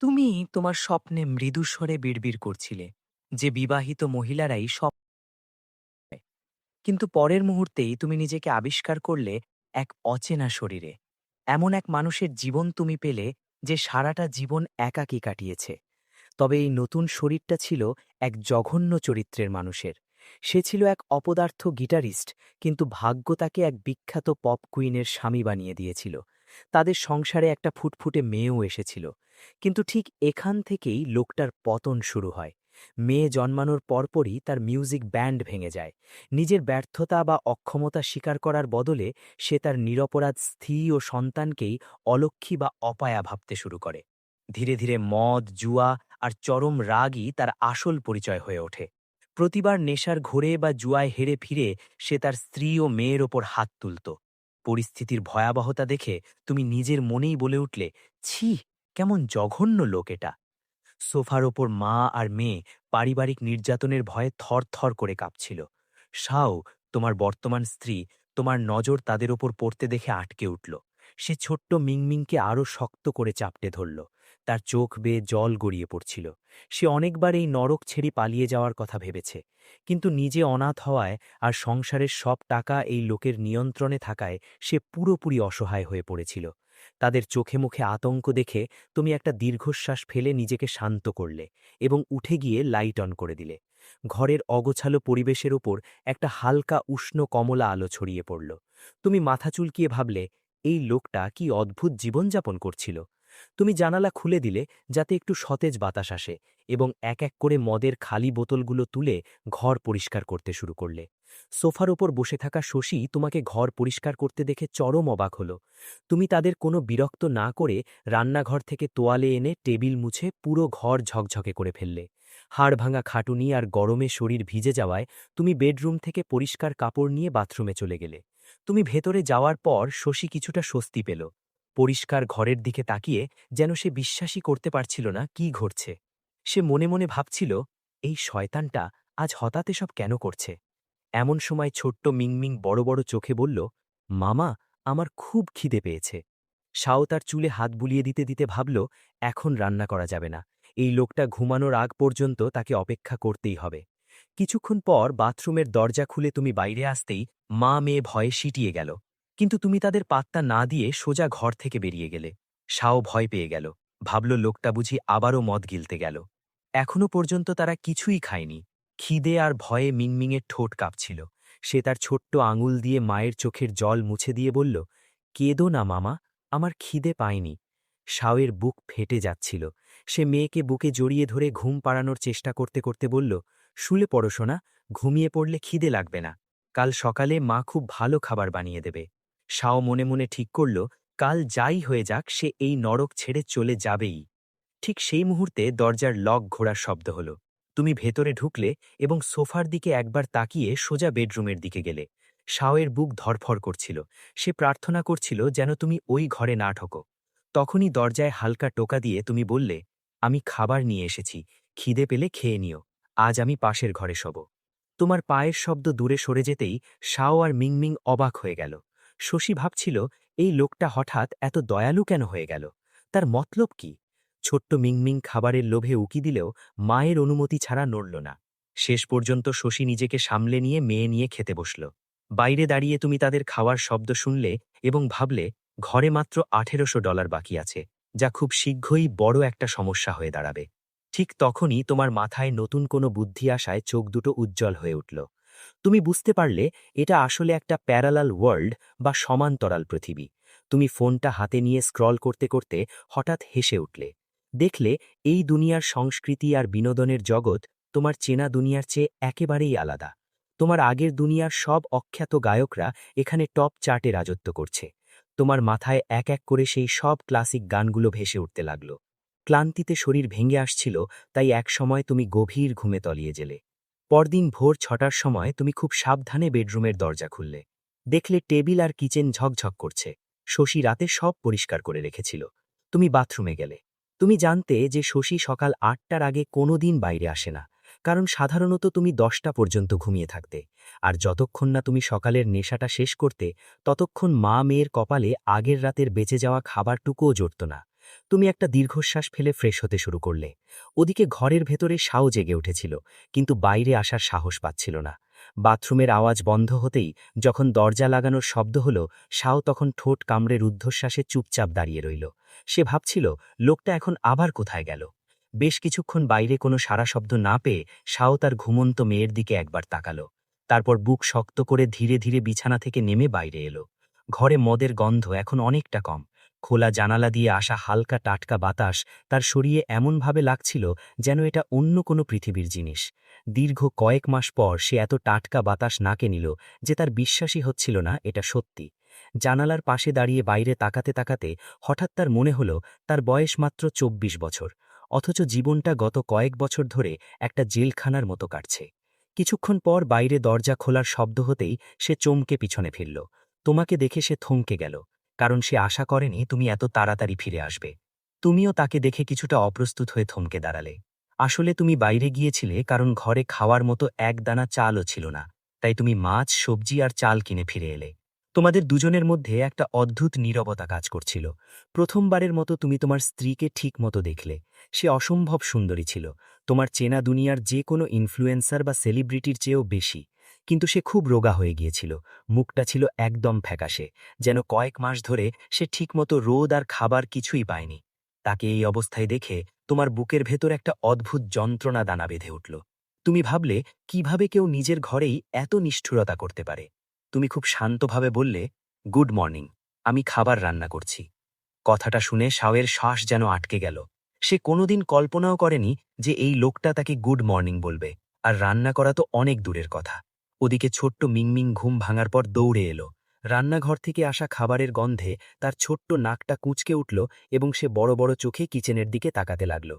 তুমি তোমার স্বপ্নে মৃদু স্বরে বিড়বিড় করছিলে যে বিবাহিত মহিলারাই সব হয়। কিন্তু পরের মুহূর্তেই তুমি নিজেকে আবিষ্কার করলে এক অচেনা শরীরে। এমন এক মানুষের জীবন তুমি পেলে যে সারাটা জীবন একাকী কাটিয়েছে। তবে এই নতুন শরীরটা ছিল এক জঘন্য চরিত্রের মানুষের। সে ছিল এক অপদার্থ গিটারিস্ট, কিন্তু ভাগ্য তাকে এক বিখ্যাত পপ কুইনের স্বামী বানিয়ে দিয়েছিল। তাদের সংসারে একটা ফুটফুটে মেয়েও এসেছিল। কিন্তু ঠিক এখান থেকেই লোকটার পতন শুরু হয়। মেয়ে জন্মানোর পরপরই তার মিউজিক ব্যান্ড ভেঙে যায়। নিজের ব্যর্থতা বা অক্ষমতা স্বীকার করার বদলে সে তার নিরপরাধ স্ত্রী ও সন্তানকেই অলক্ষী বা অপায়া ভাবতে শুরু করে। ধীরে ধীরে মদ, জুয়া আর চরম রাগই তার আসল পরিচয় হয়ে ওঠে। প্রতিবার নেশার ঘোরে বা জুয়ায় হেরে ফিরে সে তার স্ত্রী ও মেয়ের ওপর হাত তুলত। পরিস্থিতির ভয়াবহতা দেখে তুমি নিজের মনেই বলে উঠলে, ছি, কেমন জঘন্য লোক এটা। সোফার ওপর মা আর মেয়ে পারিবারিক নির্যাতনের ভয়ে থরথর করে কাঁপছিল। শাও, তোমার বর্তমান স্ত্রী, তোমার নজর তাদের ওপর পড়তে দেখে আটকে উঠল। সে ছোট্ট মিংমিংকে আরও শক্ত করে চাপটে ধরল। তার চোখ বেয়ে জল গড়িয়ে পড়ছিল। সে অনেকবার এই নরক ছেড়ে পালিয়ে যাওয়ার কথা ভেবেছে, কিন্তু নিজে অনাথ হওয়ায় আর সংসারের সব টাকা এই লোকের নিয়ন্ত্রণে থাকায় সে পুরোপুরি অসহায় হয়ে পড়েছিল। তাদের চোখে মুখে আতঙ্ক দেখে তুমি একটা দীর্ঘশ্বাস ফেলে নিজেকে শান্ত করলে এবং উঠে গিয়ে লাইট অন করে দিলে। ঘরের অগোছালো পরিবেশের ওপর একটা হালকা উষ্ণ কমলা আলো ছড়িয়ে পড়ল। তুমি মাথা চুলকিয়ে ভাবলে, এই লোকটা কি অদ্ভুত জীবনযাপন করছিল। তুমি জানালা খুলে দিলে যাতে একটু সতেজ বাতাস আসে এবং এক এক করে মদের খালি বোতলগুলো তুলে ঘর পরিষ্কার করতে শুরু করলে। সোফার ওপর বসে থাকা শশী তোমাকে ঘর পরিষ্কার করতে দেখে চরম অবাক হল। তুমি তাদের কোনো বিরক্ত না করে রান্নাঘর থেকে তোয়ালে এনে টেবিল মুছে পুরো ঘর ঝকঝকে করে ফেললে। হাড়ভাঙা খাটুনি আর গরমে শরীর ভিজে যাওয়ায় তুমি বেডরুম থেকে পরিষ্কার কাপড় নিয়ে বাথরুমে চলে গেলে। তুমি ভেতরে যাওয়ার পর শশী কিছুটা স্বস্তি পেল। পরিষ্কার ঘরের দিকে তাকিয়ে যেন সে বিশ্বাসই করতে পারছিল না কি ঘটছে। সে মনে মনে ভাবছিল, এই শয়তানটা আজ হঠাৎ এসব কেন করছে। এমন সময় ছোট্ট মিংমিং বড় বড় চোখে বলল, মামা, আমার খুব খিদে পেয়েছে। শাও তার চুলে হাত বুলিয়ে দিতে দিতে ভাবল, এখন রান্না করা যাবে না। এই লোকটা ঘুমানোর আগ পর্যন্ত তাকে অপেক্ষা করতেই হবে। কিছুক্ষণ পর বাথরুমের দরজা খুলে তুমি বাইরে আসতেই মা মেয়ে ভয়ে সিটিয়ে গেল। কিন্তু তুমি তাদের পাত্তা না দিয়ে সোজা ঘর থেকে বেরিয়ে গেলে। শাও ভয় পেয়ে গেল। ভাবল লোকটা বুঝি আবারও মদ গিলতে গেল। এখনো পর্যন্ত তারা কিছুই খায়নি। খিদে আর ভয়ে মিংমিংয়ের ঠোঁট কাঁপছিল। সে তার ছোট্ট আঙুল দিয়ে মায়ের চোখের জল মুছে দিয়ে বলল, কেঁদো না মামা, আমার খিদে পায়নি। শাওয়ের বুক ফেটে যাচ্ছিল। সে মেয়েকে বুকে জড়িয়ে ধরে ঘুম পাড়ানোর চেষ্টা করতে করতে বলল, শুলে পড়ো সোনা, ঘুমিয়ে পড়লে খিদে লাগবে না। কাল সকালে মা খুব ভালো খাবার বানিয়ে দেবে। শাও মনে মনে ঠিক করল, কাল যাই হয়ে যাক সে এই নরক ছেড়ে চলে যাবেই। ঠিক সেই মুহূর্তে দরজার লক ঘোরার শব্দ হল। তুমি ভেতরে ঢুকলে এবং সোফার দিকে একবার তাকিয়ে সোজা বেডরুমের দিকে গেলে। শাওয়ের বুক ধরফর করছিল। সে প্রার্থনা করছিল যেন তুমি ওই ঘরে না ঢোকো। তখনই দরজায় হালকা টোকা দিয়ে তুমি বললে, আমি খাবার নিয়ে এসেছি, খিদে পেলে খেয়ে নিও। আজ আমি পাশের ঘরে শোব। তোমার পায়ের শব্দ দূরে সরে যেতেই শাও আর মিংমিং অবাক হয়ে গেল। শশী ভাবছিল, এই লোকটা হঠাৎ এত দয়ালু কেন হয়ে গেল। তার মতলব কি। ছোট্ট মিংমিং খাবারের লোভে উকি দিলেও মায়ের অনুমতি ছাড়া নড়ল না। শেষ পর্যন্ত শশী নিজেকে সামলে নিয়ে মেয়ে নিয়ে খেতে বসল। বাইরে দাঁড়িয়ে তুমি তাদের খাওয়ার শব্দ শুনলে এবং ভাবলে, ঘরে মাত্র $1800 বাকি আছে, যা খুব শীঘ্রই বড় একটা সমস্যা হয়ে দাঁড়াবে। ঠিক তখনই তোমার মাথায় নতুন কোনো বুদ্ধি আসায় চোখ দুটো উজ্জ্বল হয়ে উঠল। তুমি বুঝতে পারলে এটা আসলে একটা প্যারালাল ওয়ার্ল্ড বা সমান্তরাল পৃথিবী। তুমি ফোনটা হাতে নিয়ে স্ক্রল করতে করতে হঠাৎ হেসে উঠলে। দেখলে এই দুনিয়ার সংস্কৃতি আর বিনোদনের জগৎ তোমার চেনা দুনিয়ার চেয়ে একেবারেই আলাদা। তোমার আগের দুনিয়ার সব অখ্যাত গায়করা এখানে টপ চার্টে রাজত্ব করছে। তোমার মাথায় এক এক করে সেই সব ক্লাসিক গানগুলো ভেসে উঠতে লাগল। ক্লান্তিতে শরীর ভেঙে আসছিল, তাই এক সময় তুমি গভীর ঘুমে তলিয়ে গেলে। পরদিন ভোর 6টার সময় তুমি খুব সাবধানে বেডরুমের দরজা খুললে। দেখলে টেবিল আর কিচেন ঝকঝক করছে। শশী রাতে সব পরিষ্কার করে রেখেছিল। তুমি বাথরুমে গেলে। তুমি জানতে যে শশী সকাল 8টার আগে কোনোদিন বাইরে আসে না, কারণ সাধারণত তুমি 10টা পর্যন্ত ঘুমিয়ে থাকতে। আর যতক্ষণ না তুমি সকালের নেশাটা শেষ করতে, ততক্ষণ মা মেয়ের কপালে আগের রাতের বেঁচে যাওয়া খাবারটুকুও জড়ত না। তুমি একটা দীর্ঘশ্বাস ফেলে ফ্রেশ হতে শুরু করলে। ওদিকে ঘরের ভেতরে শাও জেগে উঠেছিল, কিন্তু বাইরে আসার সাহস পাচ্ছিল না। বাথরুমের আওয়াজ বন্ধ হতেই যখন দরজা লাগানোর শব্দ হলো, শাও তখন ঠোঁট কামড়ে রুদ্ধশ্বাসে চুপচাপ দাঁড়িয়ে রইল। সে ভাবছিল, লোকটা এখন আবার কোথায় গেল। বেশ কিছুক্ষণ বাইরে কোনো সাড়া শব্দ না পেয়ে শাও তার ঘুমন্ত মেয়ের দিকে একবার তাকালো। তারপর বুক শক্ত করে ধীরে ধীরে বিছানা থেকে নেমে বাইরে এলো। ঘরে মদের গন্ধ এখন অনেকটা কম। খোলা জানালা দিয়ে আসা হালকা টাটকা বাতাস তার শরীরে এমনভাবে লাগছিল যেন এটা অন্য কোনো পৃথিবীর জিনিস। দীর্ঘ কয়েক মাস পর সে এত টাটকা বাতাস নাকে নিল যে তার বিশ্বাসই হচ্ছিল না এটা সত্যি। জানালার পাশে দাঁড়িয়ে বাইরে তাকাতে তাকাতে হঠাৎ তার মনে হলো তার বয়স মাত্র ২৪ বছর, অথচ জীবনটা গত কয়েক বছর ধরে একটা জেলখানার মতো কাটছে। কিছুক্ষণ পর বাইরে দরজা খোলার শব্দ হতেই সে চমকে পিছনে ফিরল। তোমাকে দেখে সে থমকে গেল, কারণ সে আশা করেনি তুমি এত তাড়াতাড়ি ফিরে আসবে। তুমিও তাকে দেখে কিছুটা অপ্রস্তুত হয়ে থমকে দাঁড়ালে। আসলে তুমি বাইরে গিয়েছিলে কারণ ঘরে খাওয়ার মতো এক দানা চালও ছিল না, তাই তুমি মাছ, সবজি আর চাল কিনে ফিরে এলে। তোমাদের দুজনের মধ্যে একটা অদ্ভুত নীরবতা কাজ করছিল। প্রথমবারের মতো তুমি তোমার স্ত্রীকে ঠিক মতো দেখলে। সে অসম্ভব সুন্দরী ছিল, তোমার চেনা দুনিয়ার যে কোনো ইনফ্লুয়েন্সার বা সেলিব্রিটির চেয়েও বেশি। কিন্তু সে খুব রোগা হয়ে গিয়েছিল, মুখটা ছিল একদম ফ্যাকাশে, যেন কয়েক মাস ধরে সে ঠিকমতো রোদ আর খাবার কিছুই পায়নি। তাকে এই অবস্থায় দেখে তোমার বুকের ভেতর একটা অদ্ভুত যন্ত্রণা দানা বেঁধে উঠল। তুমি ভাবলে, কিভাবে কেউ নিজের ঘরেই এত নিষ্ঠুরতা করতে পারে। তুমি খুব শান্তভাবে বললে, গুড মর্নিং, আমি খাবার রান্না করছি। কথাটা শুনে শাওয়ের শ্বাস যেন আটকে গেল। সে কোনোদিন কল্পনাও করেনি যে এই লোকটা তাকে গুড মর্নিং বলবে, আর রান্না করা তো অনেক দূরের কথা। ওদিকে ছোট্ট মিংমিং ঘুম ভাঙার পর দৌড়ে এলো। রান্নাঘর থেকে আসা খাবারের গন্ধে তার ছোট্ট নাকটা কুঁচকে উঠল এবং সে বড় বড় চোখে কিচেনের দিকে তাকাতে লাগল।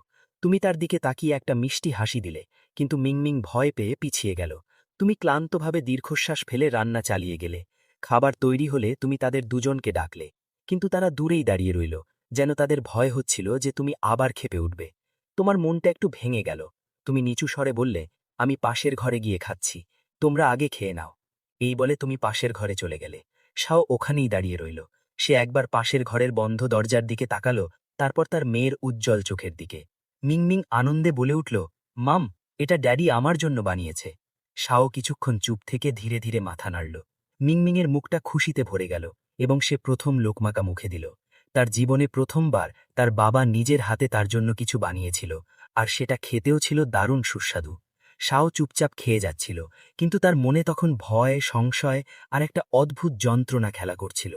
তুমি তার দিকে তাকিয়ে একটা মিষ্টি হাসি দিলে, কিন্তু মিংমিং ভয় পেয়ে পিছিয়ে গেল। তুমি ক্লান্তভাবে দীর্ঘশ্বাস ফেলে রান্না চালিয়ে গেলে। খাবার তৈরি হলে তুমি তাদের দুজনকে ডাকলে, কিন্তু তারা দূরেই দাঁড়িয়ে রইল, যেন তাদের ভয় হচ্ছিল যে তুমি আবার ক্ষেপে উঠবে। তোমার মনটা একটু ভেঙে গেল। তুমি নিচু স্বরে বললে, আমি পাশের ঘরে গিয়ে খাচ্ছি, তোমরা আগে খেয়ে নাও। এই বলে তুমি পাশের ঘরে চলে গেলে। শাও ওখানেই দাঁড়িয়ে রইল। সে একবার পাশের ঘরের বন্ধ দরজার দিকে তাকালো, তারপর তার মেয়ের উজ্জ্বল চোখের দিকে। মিংমিং আনন্দে বলে উঠল, মাম, এটা ড্যাডি আমার জন্য বানিয়েছে। শাও কিছুক্ষণ চুপ থেকে ধীরে ধীরে মাথা নাড়ল। মিংমিংয়ের মুখটা খুশিতে ভরে গেল এবং সে প্রথম লোকমাকা মুখে দিল। তার জীবনে প্রথমবার তার বাবা নিজের হাতে তার জন্য কিছু বানিয়েছিল, আর সেটা খেতেও ছিল দারুণ সুস্বাদু। শাও চুপচাপ খেয়ে যাচ্ছিল, কিন্তু তার মনে তখন ভয়, সংশয় আর একটা অদ্ভুত যন্ত্রণা খেলা করছিল।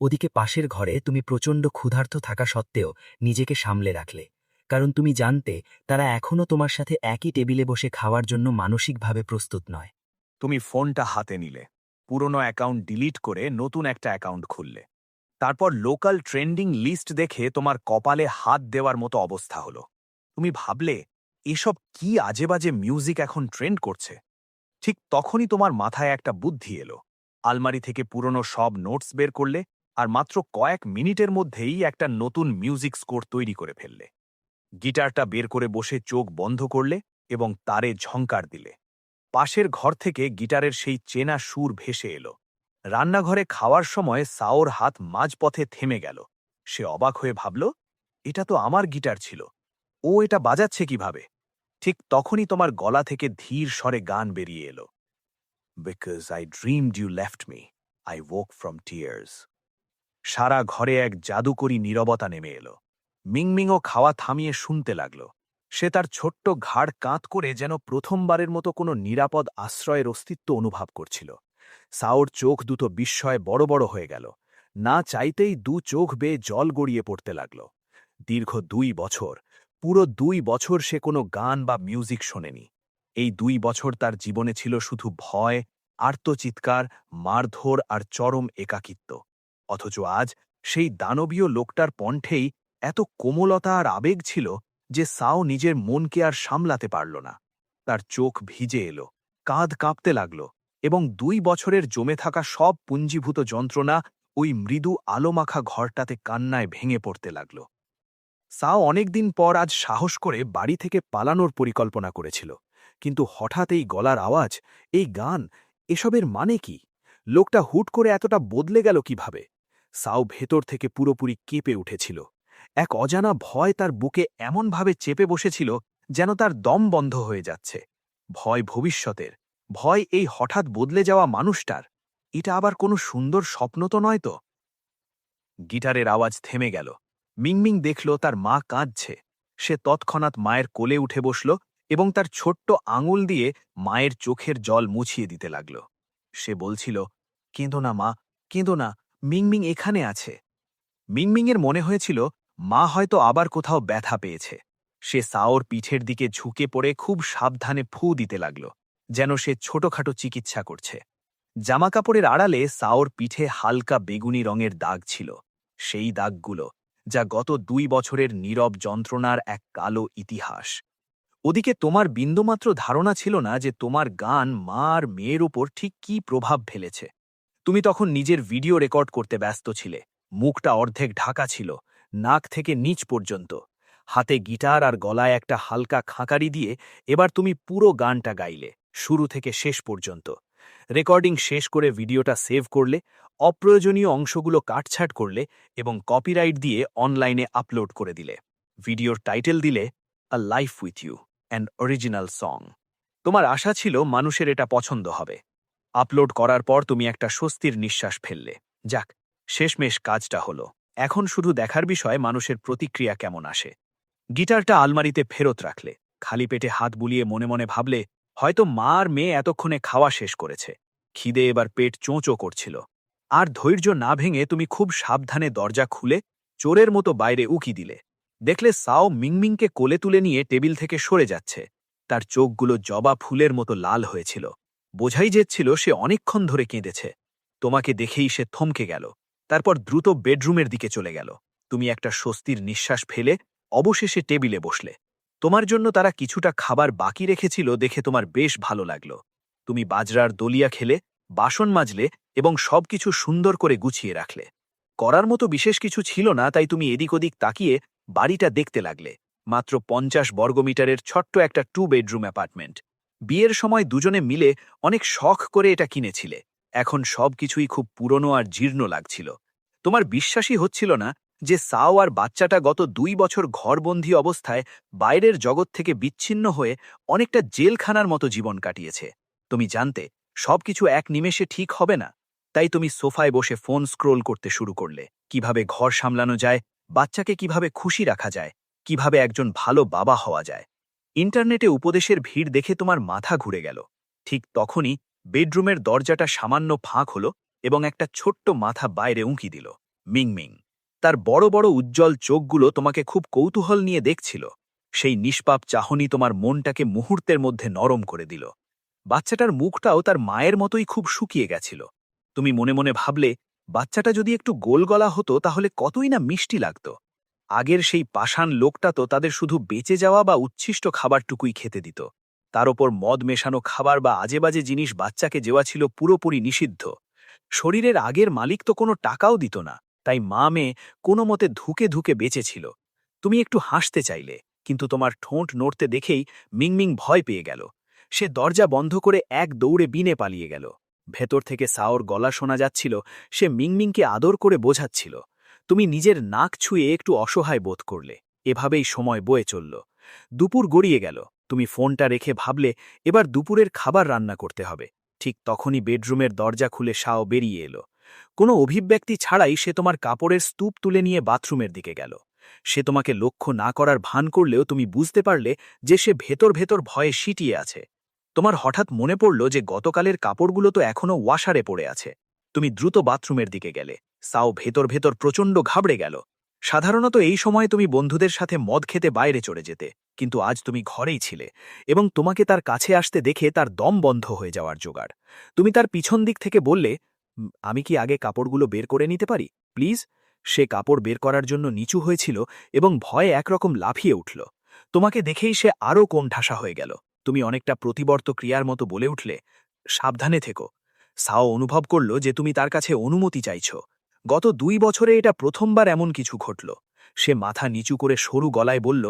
ওদিকে পাশের ঘরে তুমি প্রচণ্ড ক্ষুধার্ত থাকা সত্ত্বেও নিজেকে সামলে রাখলে, কারণ তুমি জানতে তারা এখনও তোমার সাথে একই টেবিলে বসে খাওয়ার জন্য মানসিকভাবে প্রস্তুত নয়। তুমি ফোনটা হাতে নিলে, পুরনো অ্যাকাউন্ট ডিলিট করে নতুন একটা অ্যাকাউন্ট খুললে। তারপর লোকাল ট্রেন্ডিং লিস্ট দেখে তোমার কপালে হাত দেওয়ার মতো অবস্থা হলো। তুমি ভাবলে, এসব কি আজেবাজে মিউজিক এখন ট্রেন্ড করছে। ঠিক তখনই তোমার মাথায় একটা বুদ্ধি এলো। আলমারি থেকে পুরনো সব নোটস বের করলে, আর মাত্র কয়েক মিনিটের মধ্যেই একটা নতুন মিউজিক স্কোর তৈরি করে ফেললে। গিটারটা বের করে বসে চোখ বন্ধ করলে এবং তারে ঝংকার দিলে। পাশের ঘর থেকে গিটারের সেই চেনা সুর ভেসে এলো। রান্নাঘরে খাওয়ার সময় সাওর হাত মাঝপথে থেমে গেল। সে অবাক হয়ে ভাবল, এটা তো আমার গিটার ছিল, ও এটা বাজাচ্ছে কিভাবে। ঠিক তখনই তোমার গলা থেকে ধীর স্বরে গান বেরিয়ে এলো, because I dreamed you left me, I woke from tears. সারা ঘরে এক জাদুকরী নীরবতা নেমে এলো। মিংমিংও খাওয়া থামিয়ে শুনতে লাগল। সে তার ছোট্ট ঘাড় কাঁত করে যেন প্রথমবারের মতো কোনো নিরাপদ আশ্রয়ের অস্তিত্ব অনুভব করছিল। সাওর চোখ দুটো বিস্ময়ে বড় বড় হয়ে গেল। না চাইতেই চোখ বেয়ে জল গড়িয়ে পড়তে লাগল। দীর্ঘ ২ বছর, পুরো ২ বছর সে কোনো গান বা মিউজিক শোনেনি। এই ২ বছর তার জীবনে ছিল শুধু ভয়, আর্তচিৎকার, মারধর আর চরম একাকিত্ব। অথচ আজ সেই দানবীয় লোকটার কণ্ঠেই এত কোমলতা আর আবেগ ছিল যে সাও নিজের মনকে আর সামলাতে পারল না। তার চোখ ভিজে এলো, কাঁধ কাঁপতে লাগল, এবং ২ বছরের জমে থাকা সব পুঞ্জীভূত যন্ত্রণা ওই মৃদু আলোমাখা ঘরটাতে কান্নায় ভেঙে পড়তে লাগল। সাও অনেকদিন পর আজ সাহস করে বাড়ি থেকে পালানোর পরিকল্পনা করেছিল, কিন্তু হঠাৎ এই গলার আওয়াজ, এই গান, এসবের মানে কি? লোকটা হুট করে এতটা বদলে গেল কিভাবে? সাও ভেতর থেকে পুরোপুরি কেঁপে উঠেছিল। এক অজানা ভয় তার বুকে এমনভাবে চেপে বসেছিল যেন তার দম বন্ধ হয়ে যাচ্ছে। ভয় ভবিষ্যতের, ভয় এই হঠাৎ বদলে যাওয়া মানুষটার। এটা আবার কোনো সুন্দর স্বপ্ন তো নয় তো। গিটারের আওয়াজ থেমে গেল। মিংমিং দেখল তার মা কাঁদছে। সে তৎক্ষণাৎ মায়ের কোলে উঠে বসল এবং তার ছোট্ট আঙুল দিয়ে মায়ের চোখের জল মুছিয়ে দিতে লাগল। সে বলছিল, কেঁদো না মা, কেঁদো না, মিংমিং এখানে আছে। মিংমিংয়ের মনে হয়েছিল মা হয়তো আবার কোথাও ব্যথা পেয়েছে। সে সাওর পিঠের দিকে ঝুঁকে পড়ে খুব সাবধানে ফু দিতে লাগল, যেন সে ছোটখাটো চিকিৎসা করছে। জামাকাপড়ের আড়ালে সাওর পিঠে হালকা বেগুনি রঙের দাগ ছিল, সেই দাগগুলো যা গত 2 বছরের নীরব যন্ত্রণার এক কালো ইতিহাস। ওদিকে তোমার বিন্দুমাত্র ধারণা ছিল না যে তোমার গান মা আর মেয়ের উপর ঠিক কী প্রভাব ফেলেছে। তুমি তখন নিজের ভিডিও রেকর্ড করতে ব্যস্ত ছিলে। মুখটা অর্ধেক ঢাকা ছিল, নাক থেকে নিচ পর্যন্ত। হাতে গিটার আর গলায় একটা হালকা খাঁকারি দিয়ে এবার তুমি পুরো গানটা গাইলে, শুরু থেকে শেষ পর্যন্ত। রেকর্ডিং শেষ করে ভিডিওটা সেভ করলে, অপ্রয়োজনীয় অংশগুলো কাটছাট করলে এবং কপিরাইট দিয়ে অনলাইনে আপলোড করে দিলে। ভিডিওর টাইটেল দিলে a life with you, an original song. তোমার আশা ছিল মানুষের এটা পছন্দ হবে। আপলোড করার পর তুমি একটা স্বস্তির নিঃশ্বাস ফেললে। যাক, শেষমেশ কাজটা হলো। এখন শুধু দেখার বিষয় মানুষের প্রতিক্রিয়া কেমন আসে। গিটারটা আলমারিতে ফেরত রাখলে, খালি পেটে হাত বুলিয়ে মনে মনে ভাবলে, হয়তো মা আর মেয়ে এতক্ষণে খাওয়া শেষ করেছে। খিদে এবার পেট চোঁচো করছিল। আর ধৈর্য না ভেঙে তুমি খুব সাবধানে দরজা খুলে চোরের মতো বাইরে উকি দিলে। দেখলে সাও মিংমিংকে কোলে তুলে নিয়ে টেবিল থেকে সরে যাচ্ছে। তার চোখগুলো জবা ফুলের মতো লাল হয়েছিল। বোঝাই যাচ্ছিল সে অনেকক্ষণ ধরে কেঁদেছে। তোমাকে দেখেই সে থমকে গেল, তারপর দ্রুত বেডরুমের দিকে চলে গেল। তুমি একটা স্বস্তির নিঃশ্বাস ফেলে অবশেষে টেবিলে বসলে। তোমার জন্য তারা কিছুটা খাবার বাকি রেখেছিল দেখে তোমার বেশ ভালো লাগল। তুমি বাজরার দলিয়া খেলে, বাসন মাজলে এবং সবকিছু সুন্দর করে গুছিয়ে রাখলে। করার মতো বিশেষ কিছু ছিল না, তাই তুমি এদিক ওদিক তাকিয়ে বাড়িটা দেখতে লাগলে। মাত্র 50 বর্গমিটারের ছোট্ট একটা 2 বেডরুম অ্যাপার্টমেন্ট। বিয়ের সময় দুজনে মিলে অনেক শখ করে এটা কিনেছিলে। এখন সবকিছুই খুব পুরনো আর জীর্ণ লাগছিল। তোমার বিশ্বাসই হচ্ছিল না যে সাও আর বাচ্চাটা গত 2 বছর ঘরবন্দি অবস্থায় বাইরের জগৎ থেকে বিচ্ছিন্ন হয়ে অনেকটা জেলখানার মতো জীবন কাটিয়েছে। তুমি জানতে সবকিছু এক নিমেষে ঠিক হবে না, তাই তুমি সোফায় বসে ফোন স্ক্রোল করতে শুরু করলে। কিভাবে ঘর সামলানো যায়, বাচ্চাকে কিভাবে খুশি রাখা যায়, কিভাবে একজন ভালো বাবা হওয়া যায়। ইন্টারনেটে উপদেশের ভিড় দেখে তোমার মাথা ঘুরে গেল। ঠিক তখনই বেডরুমের দরজাটা সামান্য ফাঁক হলো এবং একটা ছোট্ট মাথা বাইরে উঁকি দিল। মিংমিং। তার বড় বড় উজ্জ্বল চোখগুলো তোমাকে খুব কৌতূহল নিয়ে দেখছিল। সেই নিষ্পাপ চাহনি তোমার মনটাকে মুহূর্তের মধ্যে নরম করে দিল। বাচ্চাটার মুখটাও তার মায়ের মতোই খুব শুকিয়ে গেছিল। তুমি মনে মনে ভাবলে, বাচ্চাটা যদি একটু গোল গলা হতো তাহলে কতই না মিষ্টি লাগত। আগের সেই পাষাণ লোকটা তো তাদের শুধু বেঁচে যাওয়া বা উচ্ছিষ্ট খাবারটুকুই খেতে দিত। তার ওপর মদ মেশানো খাবার বা আজেবাজে জিনিস বাচ্চাকে দেওয়া ছিল পুরোপুরি নিষিদ্ধ। শরীরের আগের মালিক তো কোনো টাকাও দিত না, তাই মা মেয়ে কোনো মতে ধুকে ধুকে বেঁচেছিল। তুমি একটু হাসতে চাইলে, কিন্তু তোমার ঠোঁট নড়তে দেখেই মিংমিং ভয় পেয়ে গেল। সে দরজা বন্ধ করে এক দৌড়ে বিনে পালিয়ে গেল। ভেতর থেকে সাওর গলা শোনা যাচ্ছিল, সে মিংমিংকে আদর করে বোঝাচ্ছিল। তুমি নিজের নাক ছুঁয়ে একটু অসহায় বোধ করলে। এভাবেই সময় বয়ে চলল। দুপুর গড়িয়ে গেল। তুমি ফোনটা রেখে ভাবলে এবার দুপুরের খাবার রান্না করতে হবে। ঠিক তখনই বেডরুমের দরজা খুলে সাও বেরিয়ে এলো। কোনো অভিব্যক্তি ছাড়াই সে তোমার কাপড়ের স্তূপ তুলে নিয়ে বাথরুমের দিকে গেল। সে তোমাকে লক্ষ্য না করার ভান করলেও তুমি বুঝতে পারলে যে সে ভেতর ভেতর ভয়ে সিটিয়ে আছে। তোমার হঠাৎ মনে পড়ল যে গতকালের কাপড়গুলো তো এখনও ওয়াশারে পড়ে আছে। তুমি দ্রুত বাথরুমের দিকে গেলে। সাও ভেতর ভেতর প্রচণ্ড ঘাবড়ে গেল। সাধারণত এই সময় তুমি বন্ধুদের সাথে মদ খেতে বাইরে চড়ে যেতে, কিন্তু আজ তুমি ঘরেই ছিলে এবং তোমাকে তার কাছে আসতে দেখে তার দম বন্ধ হয়ে যাওয়ার জোগাড়। তুমি তার পিছন দিক থেকে বললে, আমি কি আগে কাপড়গুলো বের করে নিতে পারি, প্লিজ?" সে কাপড় বের করার জন্য নিচু হয়েছিল এবং ভয়ে একরকম লাফিয়ে উঠল। তোমাকে দেখেই সে আরও কোণঠাসা হয়ে গেল। তুমি অনেকটা প্রতিবর্ত ক্রিয়ার মতো বলে উঠলে, "সাবধানে থেকো।" সাও অনুভব করল যে তুমি তার কাছে অনুমতি চাইছ। গত 2 বছরে এটা প্রথমবার এমন কিছু ঘটল। সে মাথা নিচু করে সরু গলায় বলল,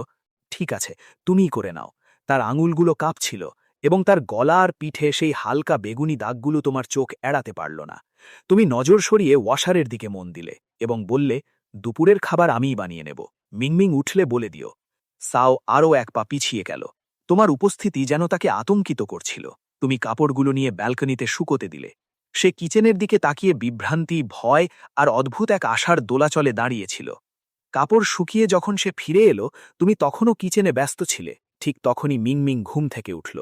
"ঠিক আছে, তুমিই করে নাও।" তার আঙুলগুলো কাঁপছিল এবং তার গলা আর পিঠে সেই হালকা বেগুনি দাগগুলো তোমার চোখ এড়াতে পারল না। তুমি নজর সরিয়ে ওয়াশারের দিকে মন দিলে এবং বললে, "দুপুরের খাবার আমিই বানিয়ে নেব। মিংমিং উঠলে বলে দিও। সাও আরও এক পা পিছিয়ে গেল। তোমার উপস্থিতি যেন তাকে আতঙ্কিত করছিল। তুমি কাপড়গুলো নিয়ে ব্যালকনিতে শুকোতে দিলে। সে কিচেনের দিকে তাকিয়ে বিভ্রান্তি, ভয় আর অদ্ভুত এক আশার দোলাচলে দাঁড়িয়েছিল। কাপড় শুকিয়ে যখন সে ফিরে এলো, তুমি তখনও কিচেনে ব্যস্ত ছিলে। ঠিক তখনই মিংমিং ঘুম থেকে উঠল।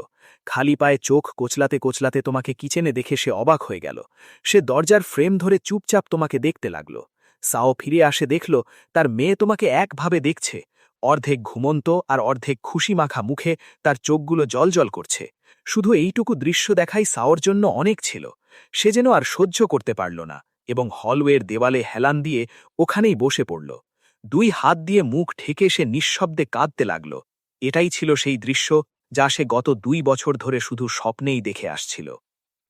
খালি পায়ে চোখ কোচলাতে কোচলাতে তোমাকে কিচেনে দেখে সে অবাক হয়ে গেল। সে দরজার ফ্রেম ধরে চুপচাপ তোমাকে দেখতে লাগল। সাও ফিরে আসে দেখল তার মেয়ে তোমাকে একভাবে দেখছে, অর্ধেক ঘুমন্ত আর অর্ধেক খুশি মাখা মুখে তার চোখগুলো জলজল করছে। শুধু এইটুকু দৃশ্য দেখাই সাওর জন্য অনেক ছিল। সে যেন আর সহ্য করতে পারল না এবং হলওয়ের দেওয়ালে হেলান দিয়ে ওখানেই বসে পড়ল। দুই হাত দিয়ে মুখ ঢেকে সে নিঃশব্দে কাঁদতে লাগল। এটাই ছিল সেই দৃশ্য যা সে গত 2 বছর ধরে শুধু স্বপ্নেই দেখে আসছিল।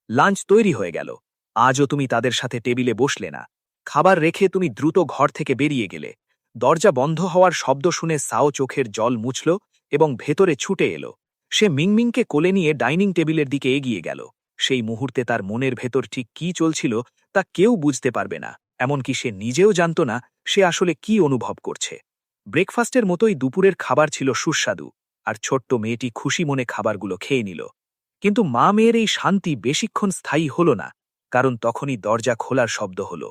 লাঞ্চ তৈরি হয়ে গেল। আজও তুমি তাদের সাথে টেবিলে বসলে না। খাবার রেখে তুমি দ্রুত ঘর থেকে বেরিয়ে গেলে। দরজা বন্ধ হওয়ার শব্দ শুনে সাও চোখের জল মুছল এবং ভেতরে ছুটে এলো। সে মিংমিংকে কোলে নিয়ে ডাইনিং টেবিলের দিকে এগিয়ে গেল। সেই মুহূর্তে তার মনের ভেতর ঠিক কী চলছিল তা কেউ বুঝতে পারবে না, এমনকি সে নিজেও জানত না সে আসলে কি অনুভব করছে। ব্রেকফাস্টের মতোই দুপুরের খাবার ছিল সুস্বাদু, আর ছোট্ট মেয়েটি খুশি মনে খাবারগুলো খেয়ে নিল। কিন্তু মা মেয়ের এই শান্তি বেশিক্ষণ স্থায়ী হল না, কারণ তখনই দরজা খোলার শব্দ হল।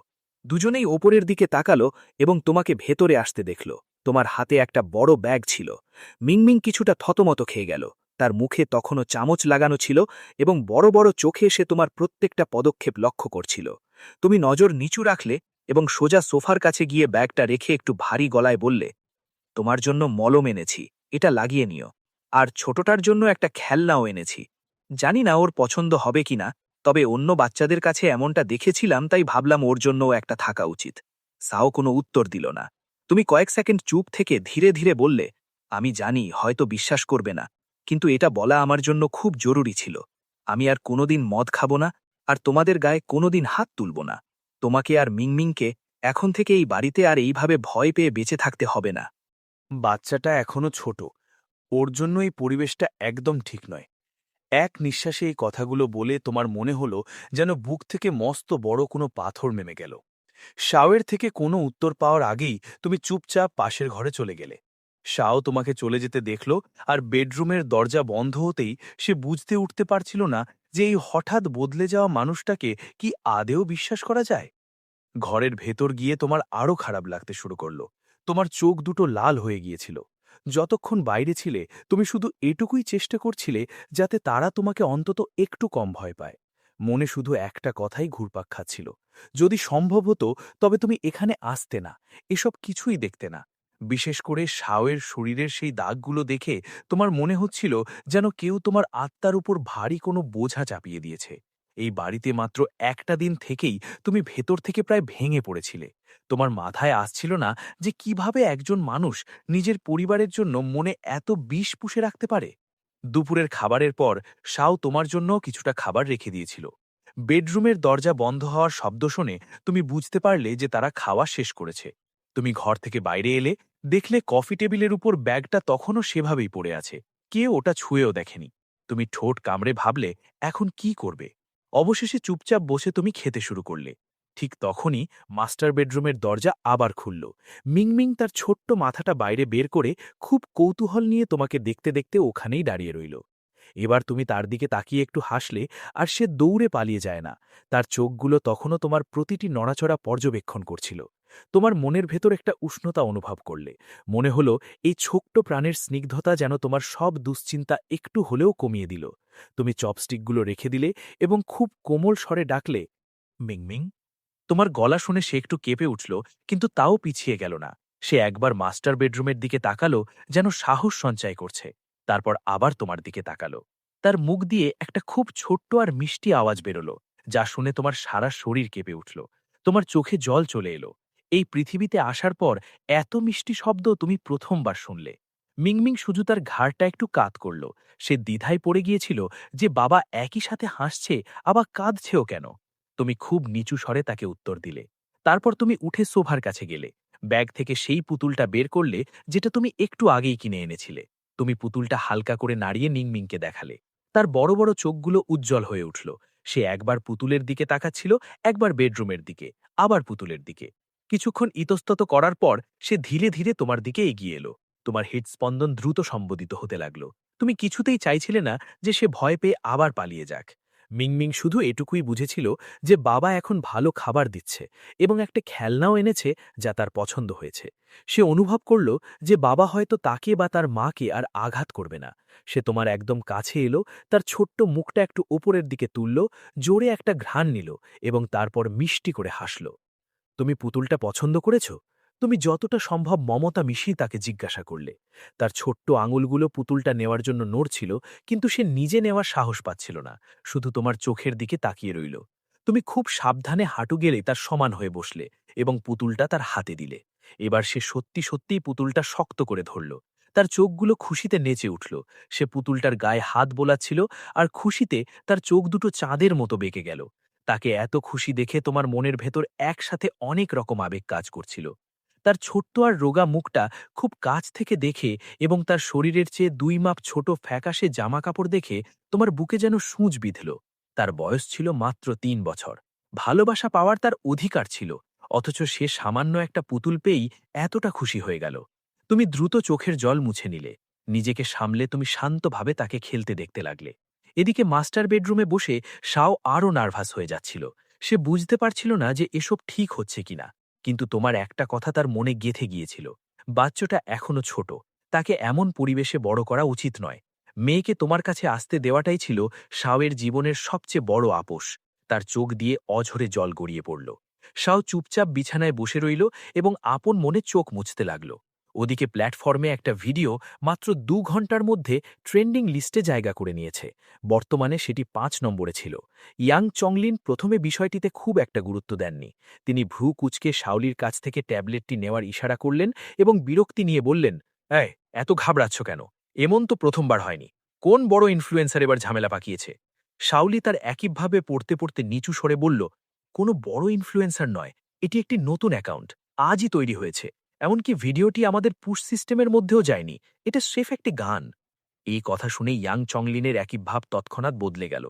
দুজনেই ওপরের দিকে তাকালো এবং তোমাকে ভেতরে আসতে দেখল। তোমার হাতে একটা বড় ব্যাগ ছিল। মিংমিং কিছুটা থতমত খেয়ে গেল। তার মুখে তখনও চামচ লাগানো ছিল এবং বড় বড় চোখে সে তোমার প্রত্যেকটা পদক্ষেপ লক্ষ্য করছিল। তুমি নজর নিচু রাখলে এবং সোজা সোফার কাছে গিয়ে ব্যাগটা রেখে একটু ভারী গলায় বললে, তোমার জন্য মলম এনেছি, এটা লাগিয়ে নিও। আর ছোটটার জন্য একটা খেলনাও এনেছি। জানি না ওর পছন্দ হবে কিনা, তবে অন্য বাচ্চাদের কাছে এমনটা দেখেছিলাম তাই ভাবলাম ওর জন্যও একটা থাকা উচিত। সাও কোনো উত্তর দিল না। তুমি কয়েক সেকেন্ড চুপ থেকে ধীরে ধীরে বললে, আমি জানি হয়তো বিশ্বাস করবে না, কিন্তু এটা বলা আমার জন্য খুব জরুরি ছিল। আমি আর কোনোদিন মদ খাবো না, আর তোমাদের গায়ে কোনোদিন হাত তুলব না। তোমাকে আর মিংমিংকে এখন থেকে এই বাড়িতে আর এইভাবে ভয় পেয়ে বেঁচে থাকতে হবে না। বাচ্চাটা এখনো ছোট, ওর জন্য এই পরিবেশটা একদম ঠিক নয়। এক নিঃশ্বাসে এই কথাগুলো বলে তোমার মনে হলো যেন বুক থেকে মস্ত বড় কোনো পাথর নেমে গেল। শাওয়ের থেকে কোনো উত্তর পাওয়ার আগেই তুমি চুপচাপ পাশের ঘরে চলে গেলে। শাও তোমাকে চলে যেতে দেখল, আর বেডরুমের দরজা বন্ধ হতেই সে বুঝতে উঠতে পারছিল না যে এই হঠাৎ বদলে যাওয়া মানুষটাকে কি আদেও বিশ্বাস করা যায়। ঘরের ভেতর গিয়ে তোমার আরও খারাপ লাগতে শুরু করলো। তোমার চোখ দুটো লাল হয়ে গিয়েছিল। যতক্ষণ বাইরে ছিলে তুমি শুধু এটুকুই চেষ্টা করছিলে যাতে তারা তোমাকে অন্তত একটু কম ভয় পায়। মনে শুধু একটা কথাই ঘুরপাক খাচ্ছিল, যদি সম্ভব হতো তবে তুমি এখানে আসতে না, এসব কিছুই দেখতে না। বিশেষ করে শাওয়ের শরীরের সেই দাগগুলো দেখে তোমার মনে হচ্ছিল যেন কেউ তোমার আত্মার উপর ভারী কোনো বোঝা চাপিয়ে দিয়েছে। এই বাড়িতে মাত্র একটা দিন থেকেই তুমি ভেতর থেকে প্রায় ভেঙে পড়েছিলে। তোমার মাথায় আসছিল না যে কিভাবে একজন মানুষ নিজের পরিবারের জন্য মনে এত বিষ পুষে রাখতে পারে। দুপুরের খাবারের পর শাও তোমার জন্য কিছুটা খাবার রেখে দিয়েছিল। বেডরুমের দরজা বন্ধ হওয়ার শব্দ শুনে তুমি বুঝতে পারলে যে তারা খাওয়া শেষ করেছে। তুমি ঘর থেকে বাইরে এলে, দেখলে কফি টেবিলের উপর ব্যাগটা তখনও সেভাবেই পড়ে আছে। কেউ ওটা ছুঁয়েও দেখেনি। তুমি ঠোঁট কামড়ে ভাবলে এখন কি করবে। অবশেষে চুপচাপ বসে তুমি খেতে শুরু করলে। ঠিক তখনই মাস্টার বেডরুমের দরজা আবার খুলল। মিংমিং তার ছোট্ট মাথাটা বাইরে বের করে খুব কৌতূহল নিয়ে তোমাকে দেখতে দেখতে ওখানেই দাঁড়িয়ে রইল। এবার তুমি তার দিকে তাকিয়ে একটু হাসলে, আর সে দৌড়ে পালিয়ে যায় না। তার চোখগুলো তখনও তোমার প্রতিটি নড়াচড়া পর্যবেক্ষণ করছিল। তোমার মনের ভেতর একটা উষ্ণতা অনুভব করলে। মনে হলো এই ছোট্ট প্রাণের স্নিগ্ধতা যেন তোমার সব দুশ্চিন্তা একটু হলেও কমিয়ে দিল। তুমি চপস্টিকগুলো রেখে দিলে এবং খুব কোমল স্বরে ডাকলে, মিংমিং। তোমার গলা শুনে সে একটু কেঁপে উঠল, কিন্তু তাও পিছিয়ে গেল না। সে একবার মাস্টার বেডরুমের দিকে তাকালো, যেন সাহস সঞ্চয় করছে। তারপর আবার তোমার দিকে তাকালো। তার মুখ দিয়ে একটা খুব ছোট্ট আর মিষ্টি আওয়াজ বেরোল, যা শুনে তোমার সারা শরীর কেঁপে উঠল। তোমার চোখে জল চলে এলো। এই পৃথিবীতে আসার পর এত মিষ্টি শব্দ তুমি প্রথমবার শুনলে। মিংমিং শুধু তার ঘাড়টা একটু কাত করল। সে দ্বিধায় পড়ে গিয়েছিল যে বাবা একই সাথে হাসছে আবার কাঁদছেও কেন। তুমি খুব নিচু স্বরে তাকে উত্তর দিলে। তারপর তুমি উঠে সোফার কাছে গেলে। ব্যাগ থেকে সেই পুতুলটা বের করলে যেটা তুমি একটু আগেই কিনে এনেছিলে। তুমি পুতুলটা হালকা করে নাড়িয়ে মিংমিংকে দেখালে। তার বড় বড় চোখগুলো উজ্জ্বল হয়ে উঠল। সে একবার পুতুলের দিকে তাকাচ্ছিল, একবার বেডরুমের দিকে, আবার পুতুলের দিকে। কিছুক্ষণ ইতস্তত করার পর সে ধীরে ধীরে তোমার দিকে এগিয়ে এলো। তোমার হৃদস্পন্দন দ্রুত সম্বোধিত হতে লাগলো। তুমি কিছুতেই চাইছিলে না যে সে ভয় পেয়ে আবার পালিয়ে যাক। মিংমিং শুধু এটুকুই বুঝেছিল যে বাবা এখন ভালো খাবার দিচ্ছে এবং একটা খেলনাও এনেছে যা তার পছন্দ হয়েছে। সে অনুভব করল যে বাবা হয়তো তাকে বা তার মাকে আর আঘাত করবে না। সে তোমার একদম কাছে এলো, তার ছোট্ট মুখটা একটু ওপরের দিকে তুলল, জোরে একটা ঘ্রাণ নিল এবং তারপর মিষ্টি করে হাসল। তুমি পুতুলটা পছন্দ করেছ? তুমি যতটা সম্ভব মমতা মিশিয়ে তাকে জিজ্ঞাসা করলে। তার ছোট্ট আঙুলগুলো পুতুলটা নেওয়ার জন্য নড়ছিল, কিন্তু সে নিজে নেওয়ার সাহস পাচ্ছিল না, শুধু তোমার চোখের দিকে তাকিয়ে রইল। তুমি খুব সাবধানে হাঁটু গেলে তার সমান হয়ে বসলে এবং পুতুলটা তার হাতে দিলে। এবার সে সত্যি সত্যিই পুতুলটা শক্ত করে ধরল। তার চোখগুলো খুশিতে নেচে উঠল। সে পুতুলটার গায়ে হাত বোলাচ্ছিল, আর খুশিতে তার চোখ দুটো চাঁদের মতো বেঁকে গেল। তাকে এত খুশি দেখে তোমার মনের ভেতর একসাথে অনেক রকম আবেগ কাজ করছিল। তার ছোট্ট আর রোগা মুখটা খুব কাছ থেকে দেখে এবং তার শরীরের চেয়ে 2 মাপ ছোট ফ্যাকাশে জামাকাপড় দেখে তোমার বুকে যেন সূঁচ বিঁধল। তার বয়স ছিল মাত্র 3 বছর। ভালোবাসা পাওয়ার তার অধিকার ছিল, অথচ সে সামান্য একটা পুতুল পেয়েই এতটা খুশি হয়ে গেল। তুমি দ্রুত চোখের জল মুছে নিলে। নিজেকে সামলে তুমি শান্তভাবে তাকে খেলতে দেখতে লাগলে। এদিকে মাস্টার বেডরুমে বসে শাও আরও নার্ভাস হয়ে যাচ্ছিল। সে বুঝতে পারছিল না যে এসব ঠিক হচ্ছে কিনা, কিন্তু তোমার একটা কথা তার মনে গেঁথে গিয়েছিল। বাচ্চাটা এখনো ছোট, তাকে এমন পরিবেশে বড় করা উচিত নয়। মেয়েকে তোমার কাছে আসতে দেওয়াটাই ছিল শাওয়ের জীবনের সবচেয়ে বড় আপোষ। তার চোখ দিয়ে অঝরে জল গড়িয়ে পড়ল। শাও চুপচাপ বিছানায় বসে রইল এবং আপন মনে চোখ মুছতে লাগল। ওদিকে প্ল্যাটফর্মে একটা ভিডিও মাত্র 2 ঘন্টার মধ্যে ট্রেন্ডিং লিস্টে জায়গা করে নিয়েছে। বর্তমানে সেটি 5 নম্বরে ছিল। ইয়াং চংলিন প্রথমে বিষয়টিতে খুব একটা গুরুত্ব দেননি। তিনি ভ্রু কুঁচকে শাওলির কাছ থেকে ট্যাবলেটটি নেওয়ার ইশারা করলেন এবং বিরক্তি নিয়ে বললেন, এই, এত ঘাবড়াচ্ছ কেন? এমন তো প্রথমবার হয়নি। কোন বড় ইনফ্লুয়েন্সার এবার ঝামেলা পাকিয়েছে? শাওলি তার একইভাবে পড়তে পড়তে নিচু স্বরে বলল, কোনো বড় ইনফ্লুয়েন্সার নয়, এটি একটি নতুন অ্যাকাউন্ট, আজই তৈরি হয়েছে। এমনকি ভিডিওটি আমাদের পুশ সিস্টেমের মধ্যেও যায়নি। এটা স্রেফ একটি গান। এই কথা শুনে ইয়াং চংলিনের একই ভাব তৎক্ষণাৎ বদলে গেল।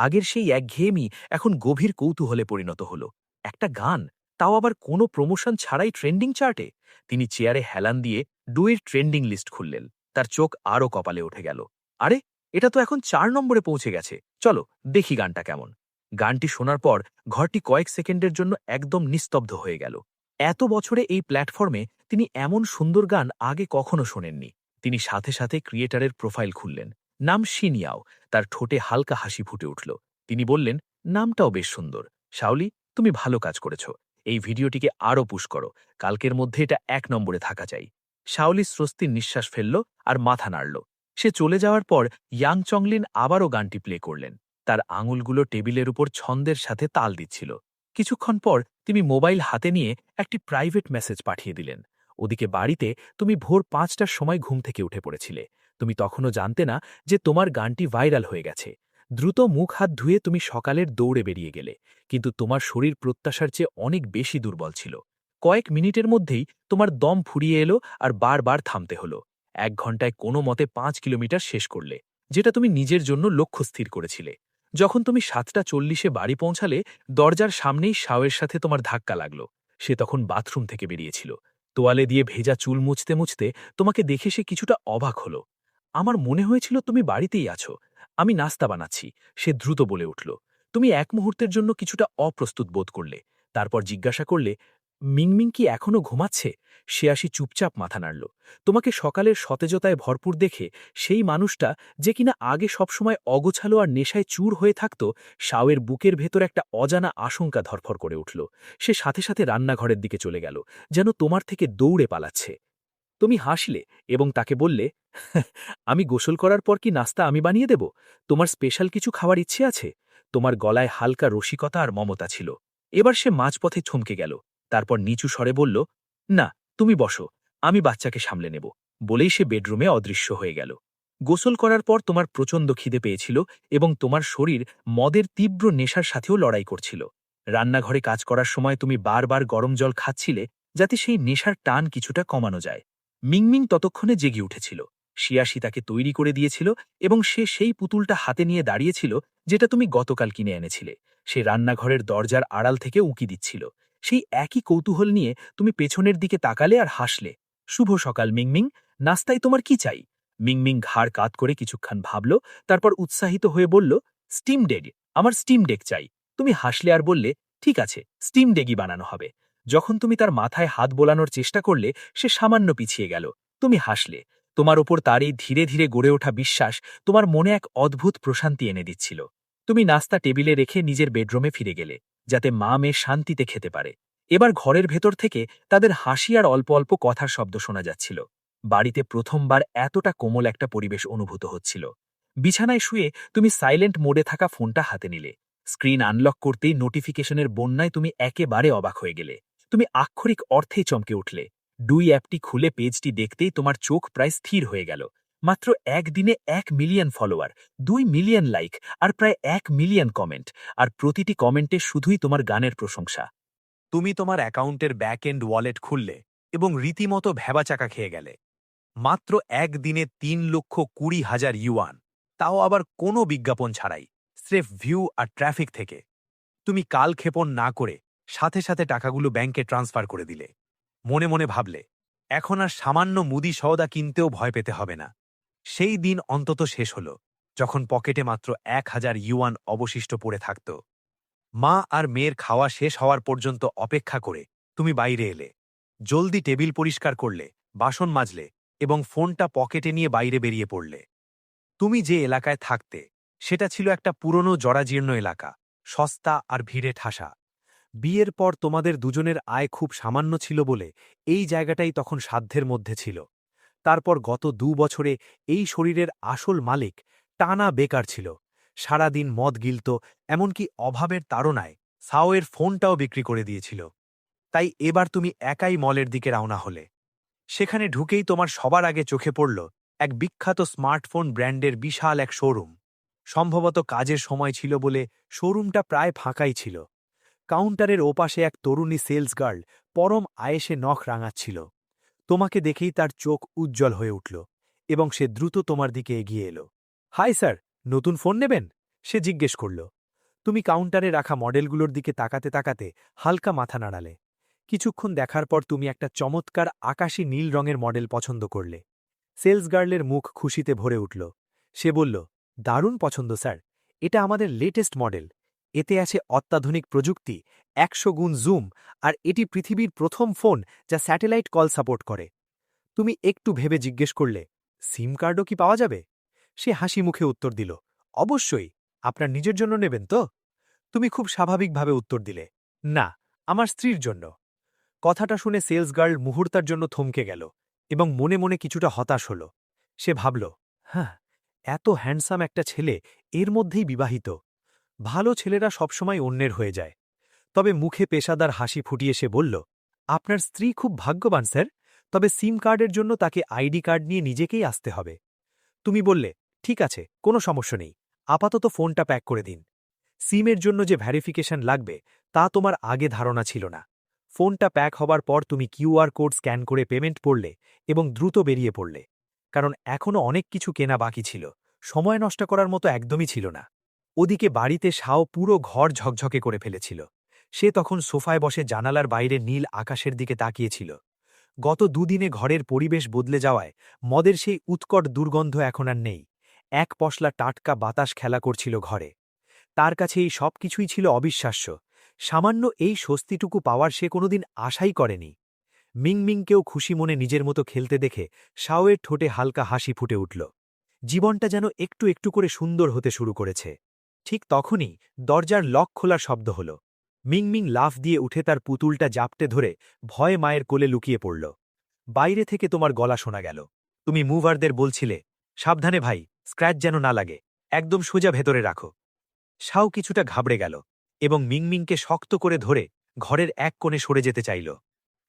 আগের সেই একঘেয়েমি এখন গভীর কৌতূহলে পরিণত হল। একটা গান, তাও আবার কোনো প্রমোশন ছাড়াই ট্রেন্ডিং চার্টে! তিনি চেয়ারে হেলান দিয়ে ডুয়ের ট্রেন্ডিং লিস্ট খুললেন। তার চোখ আরও কপালে উঠে গেল। আরে, এটা তো এখন 4 নম্বরে পৌঁছে গেছে। চলো দেখি গানটা কেমন। গানটি শোনার পর ঘরটি কয়েক সেকেন্ডের জন্য একদম নিস্তব্ধ হয়ে গেল। এত বছরে এই প্ল্যাটফর্মে তিনি এমন সুন্দর গান আগে কখনো শোনেননি। তিনি সাথে সাথে ক্রিয়েটারের প্রোফাইল খুললেন। নাম শিনিয়াও। তার ঠোঁটে হালকা হাসি ফুটে উঠল। তিনি বললেন, নামটাও বেশ সুন্দর। শাওলি, তুমি ভালো কাজ করেছ। এই ভিডিওটিকে আরও পুশ করো। কালকের মধ্যে এটা 1 নম্বরে থাকা চাই। শাওলি স্বস্তির নিঃশ্বাস ফেলল আর মাথা নাড়ল। সে চলে যাওয়ার পর ইয়াং চংলিন আবারও গানটি প্লে করলেন। তার আঙুলগুলো টেবিলের উপর ছন্দের সাথে তাল দিচ্ছিল। কিছুক্ষণ পর তিনি মোবাইল হাতে নিয়ে একটি প্রাইভেট মেসেজ পাঠিয়ে দিলেন। ওদিকে বাড়িতে তুমি ভোর 5টার সময় ঘুম থেকে উঠে পড়েছিলে। তুমি তখনও জানতে না যে তোমার গানটি ভাইরাল হয়ে গেছে। দ্রুত মুখ হাত ধুয়ে তুমি সকালের দৌড়ে বেরিয়ে গেলে, কিন্তু তোমার শরীর প্রত্যাশার চেয়ে অনেক বেশি দুর্বল ছিল। কয়েক মিনিটের মধ্যেই তোমার দম ফুরিয়ে এলো আর বারবার থামতে হলো। 1 ঘন্টায় কোনো মতে 5 কিলোমিটার শেষ করলে, যেটা তুমি নিজের জন্য লক্ষ্য স্থির করেছিলে। যখন তুমি 7:40-এ বাড়ি পৌঁছালে, দরজার সামনেই শাওয়ের সাথে তোমার ধাক্কা লাগলো। সে তখন বাথরুম থেকে বেরিয়েছিল। তোয়ালে দিয়ে ভেজা চুল মুছতে মুছতে তোমাকে দেখে সে কিছুটা অবাক হলো। আমার মনে হয়েছিল তুমি বাড়িতেই আছো। আমি নাস্তা বানাচ্ছি, সে দ্রুত বলে উঠল। তুমি এক মুহূর্তের জন্য কিছুটা অপ্রস্তুত বোধ করলে। তারপর জিজ্ঞাসা করলে, মিংমিং কি এখনো ঘুমাচ্ছে? সে আসি চুপচাপ মাথা নাড়ল। তোমাকে সকালের সতেজতায় ভরপুর দেখে সেই মানুষটা, যে কিনা আগে সবসময় অগোছালো আর নেশায় চূর হয়ে থাকত, শাওয়ের বুকের ভেতর একটা অজানা আশঙ্কা ধরফর করে উঠল। সে সাথে সাথে রান্নাঘরের দিকে চলে গেল, যেন তোমার থেকে দৌড়ে পালাচ্ছে। তুমি হাসলে এবং তাকে বললে, আমি গোসল করার পর কি নাস্তা আমি বানিয়ে দেব? তোমার স্পেশাল কিছু খাওয়ার ইচ্ছে আছে? তোমার গলায় হালকা রসিকতা আর মমতা ছিল। এবার সে মাঝপথে থমকে গেল। তারপর নিচু স্বরে বলল, না, তুমি বসো, আমি বাচ্চাকে সামলে নেব। বলেই সে বেডরুমে অদৃশ্য হয়ে গেল। গোসল করার পর তোমার প্রচণ্ড খিদে পেয়েছিল এবং তোমার শরীর মদের তীব্র নেশার সাথেও লড়াই করছিল। রান্নাঘরে কাজ করার সময় তুমি বারবার গরম জল খাচ্ছিলে, যাতে সেই নেশার টান কিছুটা কমানো যায়। মিংমিং ততক্ষণে জেগে উঠেছিল। শিয়াশি তাকে তৈরি করে দিয়েছিল এবং সে সেই পুতুলটা হাতে নিয়ে দাঁড়িয়েছিল, যেটা তুমি গতকাল কিনে এনেছিলে। সে রান্নাঘরের দরজার আড়াল থেকে উঁকি দিচ্ছিল। সেই একই কৌতূহল নিয়ে তুমি পেছনের দিকে তাকালে আর হাসলে। শুভ সকাল মিংমিং, নাস্তায় তোমার কি চাই? মিংমিং ঘাড় কাত করে কিছুক্ষণ ভাবল, তারপর উৎসাহিত হয়ে বলল, স্টিম ডেগ, আমার স্টিম ডেক চাই। তুমি হাসলে আর বললে, ঠিক আছে, স্টিম ডেগই বানানো হবে। যখন তুমি তার মাথায় হাত বোলানোর চেষ্টা করলে, সে সামান্য পিছিয়ে গেল। তুমি হাসলে। তোমার ওপর তার এই ধীরে ধীরে গড়ে ওঠা বিশ্বাস তোমার মনে এক অদ্ভুত প্রশান্তি এনে দিচ্ছিল। তুমি নাস্তা টেবিলে রেখে নিজের বেডরুমে ফিরে গেলে, যাতে মা মেয়ে শান্তিতে খেতে পারে। এবার ঘরের ভেতর থেকে তাদের হাসি আর অল্প অল্প কথার শব্দ শোনা যাচ্ছিল। বাড়িতে প্রথমবার এতটা কোমল একটা পরিবেশ অনুভূত হচ্ছিল। বিছানায় শুয়ে তুমি সাইলেন্ট মোডে থাকা ফোনটা হাতে নিলে। স্ক্রিন আনলক করতেই নোটিফিকেশনের বন্যায় তুমি একেবারে অবাক হয়ে গেলে। তুমি আক্ষরিক অর্থেই চমকে উঠলে। অ্যাপটি খুলে পেজটি দেখতেই তোমার চোখ প্রায় স্থির হয়ে গেল। মাত্র একদিনে 1 মিলিয়ন ফলোয়ার, 2 মিলিয়ন লাইক আর প্রায় 1 মিলিয়ন কমেন্ট, আর প্রতিটি কমেন্টে শুধুই তোমার গানের প্রশংসা। তুমি তোমার অ্যাকাউন্টের ব্যাক এন্ড ওয়ালেট খুললে এবং রীতিমতো ভ্যাবাচাকা খেয়ে গেলে। মাত্র একদিনে 3,20,000 ইউয়ান, তাও আবার কোনো বিজ্ঞাপন ছাড়াই, স্রেফ ভিউ আর ট্রাফিক থেকে। তুমি কালক্ষেপণ না করে সাথে সাথে টাকাগুলো ব্যাংকে ট্রান্সফার করে দিলে। মনে মনে ভাবলে, এখন আর সামান্য মুদি সওদা কিনতেও ভয় পেতে হবে না। সেই দিন অন্তত শেষ হল, যখন পকেটে মাত্র 1,000 ইউয়ান অবশিষ্ট পড়ে থাকত। মা আর মেয়ের খাওয়া শেষ হওয়ার পর্যন্ত অপেক্ষা করে তুমি বাইরে এলে। জলদি টেবিল পরিষ্কার করলে, বাসন মাজলে এবং ফোনটা পকেটে নিয়ে বাইরে বেরিয়ে পড়লে। তুমি যে এলাকায় থাকতে, সেটা ছিল একটা পুরনো জরাজীর্ণ এলাকা, সস্তা আর ভিড়ে ঠাসা। বিয়ের পর তোমাদের দুজনের আয় খুব সামান্য ছিল বলে এই জায়গাটাই তখন সাধ্যের মধ্যে ছিল। তারপর গত 2 বছরে এই শরীরের আসল মালিক টানা বেকার ছিল, সারাদিন মদ গিলত, এমনকি অভাবের তাড়নায় সাওয়ের ফোনটাও বিক্রি করে দিয়েছিল। তাই এবার তুমি একাই মলের দিকে রওনা হলে। সেখানে ঢুকেই তোমার সবার আগে চোখে পড়ল এক বিখ্যাত স্মার্টফোন ব্র্যান্ডের বিশাল এক শোরুম। সম্ভবত কাজের সময় ছিল বলে শোরুমটা প্রায় ফাঁকাই ছিল। কাউন্টারের ওপাশে এক তরুণী সেলস গার্ল পরম আয়েসে নখ রাঙাচ্ছিল। তোমাকে দেখেই তার চোখ উজ্জ্বল হয়ে উঠল এবং সে দ্রুত তোমার দিকে এগিয়ে এলো। হাই স্যার, নতুন ফোন নেবেন? সে জিজ্ঞেস করল। তুমি কাউন্টারে রাখা মডেলগুলোর দিকে তাকাতে তাকাতে হালকা মাথা নাড়ালে। কিছুক্ষণ দেখার পর তুমি একটা চমৎকার আকাশী নীল রঙের মডেল পছন্দ করলে। সেলস গার্লের মুখ খুশিতে ভরে উঠল। সে বলল, দারুণ পছন্দ স্যার, এটা আমাদের লেটেস্ট মডেল। এতে আছে অত্যাধুনিক প্রযুক্তি, 100 গুণ জুম, আর এটি পৃথিবীর প্রথম ফোন যা স্যাটেলাইট কল সাপোর্ট করে। তুমি একটু ভেবে জিজ্ঞেস করলে, সিম কার্ডও কি পাওয়া যাবে? সে হাসি মুখে উত্তর দিল, অবশ্যই। আপনার নিজের জন্য নেবেন তো? তুমি খুব স্বাভাবিকভাবে উত্তর দিলে, না, আমার স্ত্রীর জন্য। কথাটা শুনে সেলস গার্ল মুহূর্তের জন্য থমকে গেল এবং মনে মনে কিছুটা হতাশ হল। সে ভাবল, হ্যাঁ, এত হ্যান্ডসাম একটা ছেলে, এর মধ্যেই বিবাহিত। ভালো ছেলেরা সবসময় অন্যের হয়ে যায়। তবে মুখে পেশাদার হাসি ফুটিয়ে সে বলল, আপনার স্ত্রী খুব ভাগ্যবান স্যার, তবে সিম কার্ডের জন্য তাকে আইডি কার্ড নিয়ে নিজেকেই আসতে হবে। তুমি বললে, ঠিক আছে, কোনো সমস্যা নেই, আপাতত ফোনটা প্যাক করে দিন। সিমের জন্য যে ভ্যারিফিকেশন লাগবে তা তোমার আগে ধারণা ছিল না। ফোনটা প্যাক হবার পর তুমি কিউআর কোড স্ক্যান করে পেমেন্ট করলে এবং দ্রুত বেরিয়ে পড়লে, কারণ এখনও অনেক কিছু কেনা বাকি ছিল, সময় নষ্ট করার মতো একদমই ছিল না। ওদিকে বাড়িতে শাও পুরো ঘর ঝকঝকে করে ফেলেছিল। সে তখন সোফায় বসে জানালার বাইরে নীল আকাশের দিকে তাকিয়েছিল। গত দুদিনে ঘরের পরিবেশ বদলে যাওয়ায় মদের সেই উৎকট দুর্গন্ধ এখন আর নেই। এক পশলা টাটকা বাতাস খেলা করছিল ঘরে। তার কাছে এই সব কিছুই ছিল অবিশ্বাস্য। সামান্য এই স্বস্তিটুকু পাওয়ার সে কোনোদিন আশাই করেনি। মিংমিংকেও খুশি মনে নিজের মতো খেলতে দেখে শাওয়ের ঠোঁটে হালকা হাসি ফুটে উঠল। জীবনটা যেন একটু একটু করে সুন্দর হতে শুরু করেছে। ঠিক তখনই দরজার লক খোলার শব্দ হল। মিংমিং লাফ দিয়ে উঠে তার পুতুলটা জাপটে ধরে ভয়ে মায়ের কোলে লুকিয়ে পড়ল। বাইরে থেকে তোমার গলা শোনা গেল। তুমি মুভারদের বলছিলে, সাবধানে ভাই, স্ক্র্যাচ যেন না লাগে, একদম সোজা ভেতরে রাখো। শাও কিছুটা ঘাবড়ে গেল এবং মিংমিংকে শক্ত করে ধরে ঘরের এক কোণে সরে যেতে চাইল।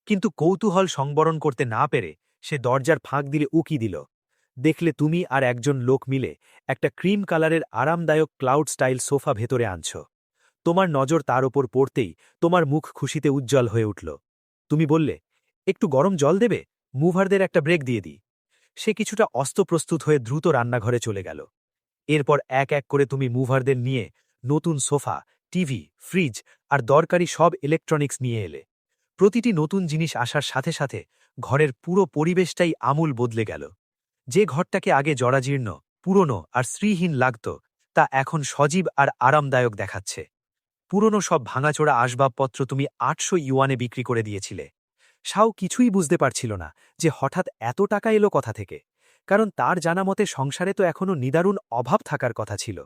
কিন্তু কৌতূহল সংবরণ করতে না পেরে সে দরজার ফাঁক দিলে উকি দিল। দেখলে তুমি আর একজন লোক মিলে একটা ক্রিম কালারের আরামদায়ক ক্লাউড স্টাইল সোফা ভেতরে আনছ। তোমার নজর তার ওপর পড়তেই তোমার মুখ খুশিতে উজ্জ্বল হয়ে উঠল। তুমি বললে, একটু গরম জল দেবে? মুভারদের একটা ব্রেক দিয়ে দিই। সে কিছুটা অস্ত্রপ্রস্তুত হয়ে দ্রুত রান্নাঘরে চলে গেল। এরপর এক এক করে তুমি মুভারদের নিয়ে নতুন সোফা, টিভি, ফ্রিজ আর দরকারি সব ইলেকট্রনিক্স নিয়ে এলে। প্রতিটি নতুন জিনিস আসার সাথে সাথে ঘরের পুরো পরিবেশটাই আমূল বদলে গেল। যে ঘরটাকে আগে জরাজীর্ণ, পুরনো আর শ্রীহীন লাগত, তা এখন সজীব আর আরামদায়ক দেখাচ্ছে। পুরনো সব ভাঙাচোরা আসবাবপত্র তুমি ৮০০ ইউয়ানে বিক্রি করে দিয়েছিলে। শাও কিছুই বুঝতে পারছিল না যে হঠাৎ এত টাকা এলো কথা থেকে, কারণ তার জানা মতে সংসারে তো এখনও নিদারুণ অভাব থাকার কথা ছিল।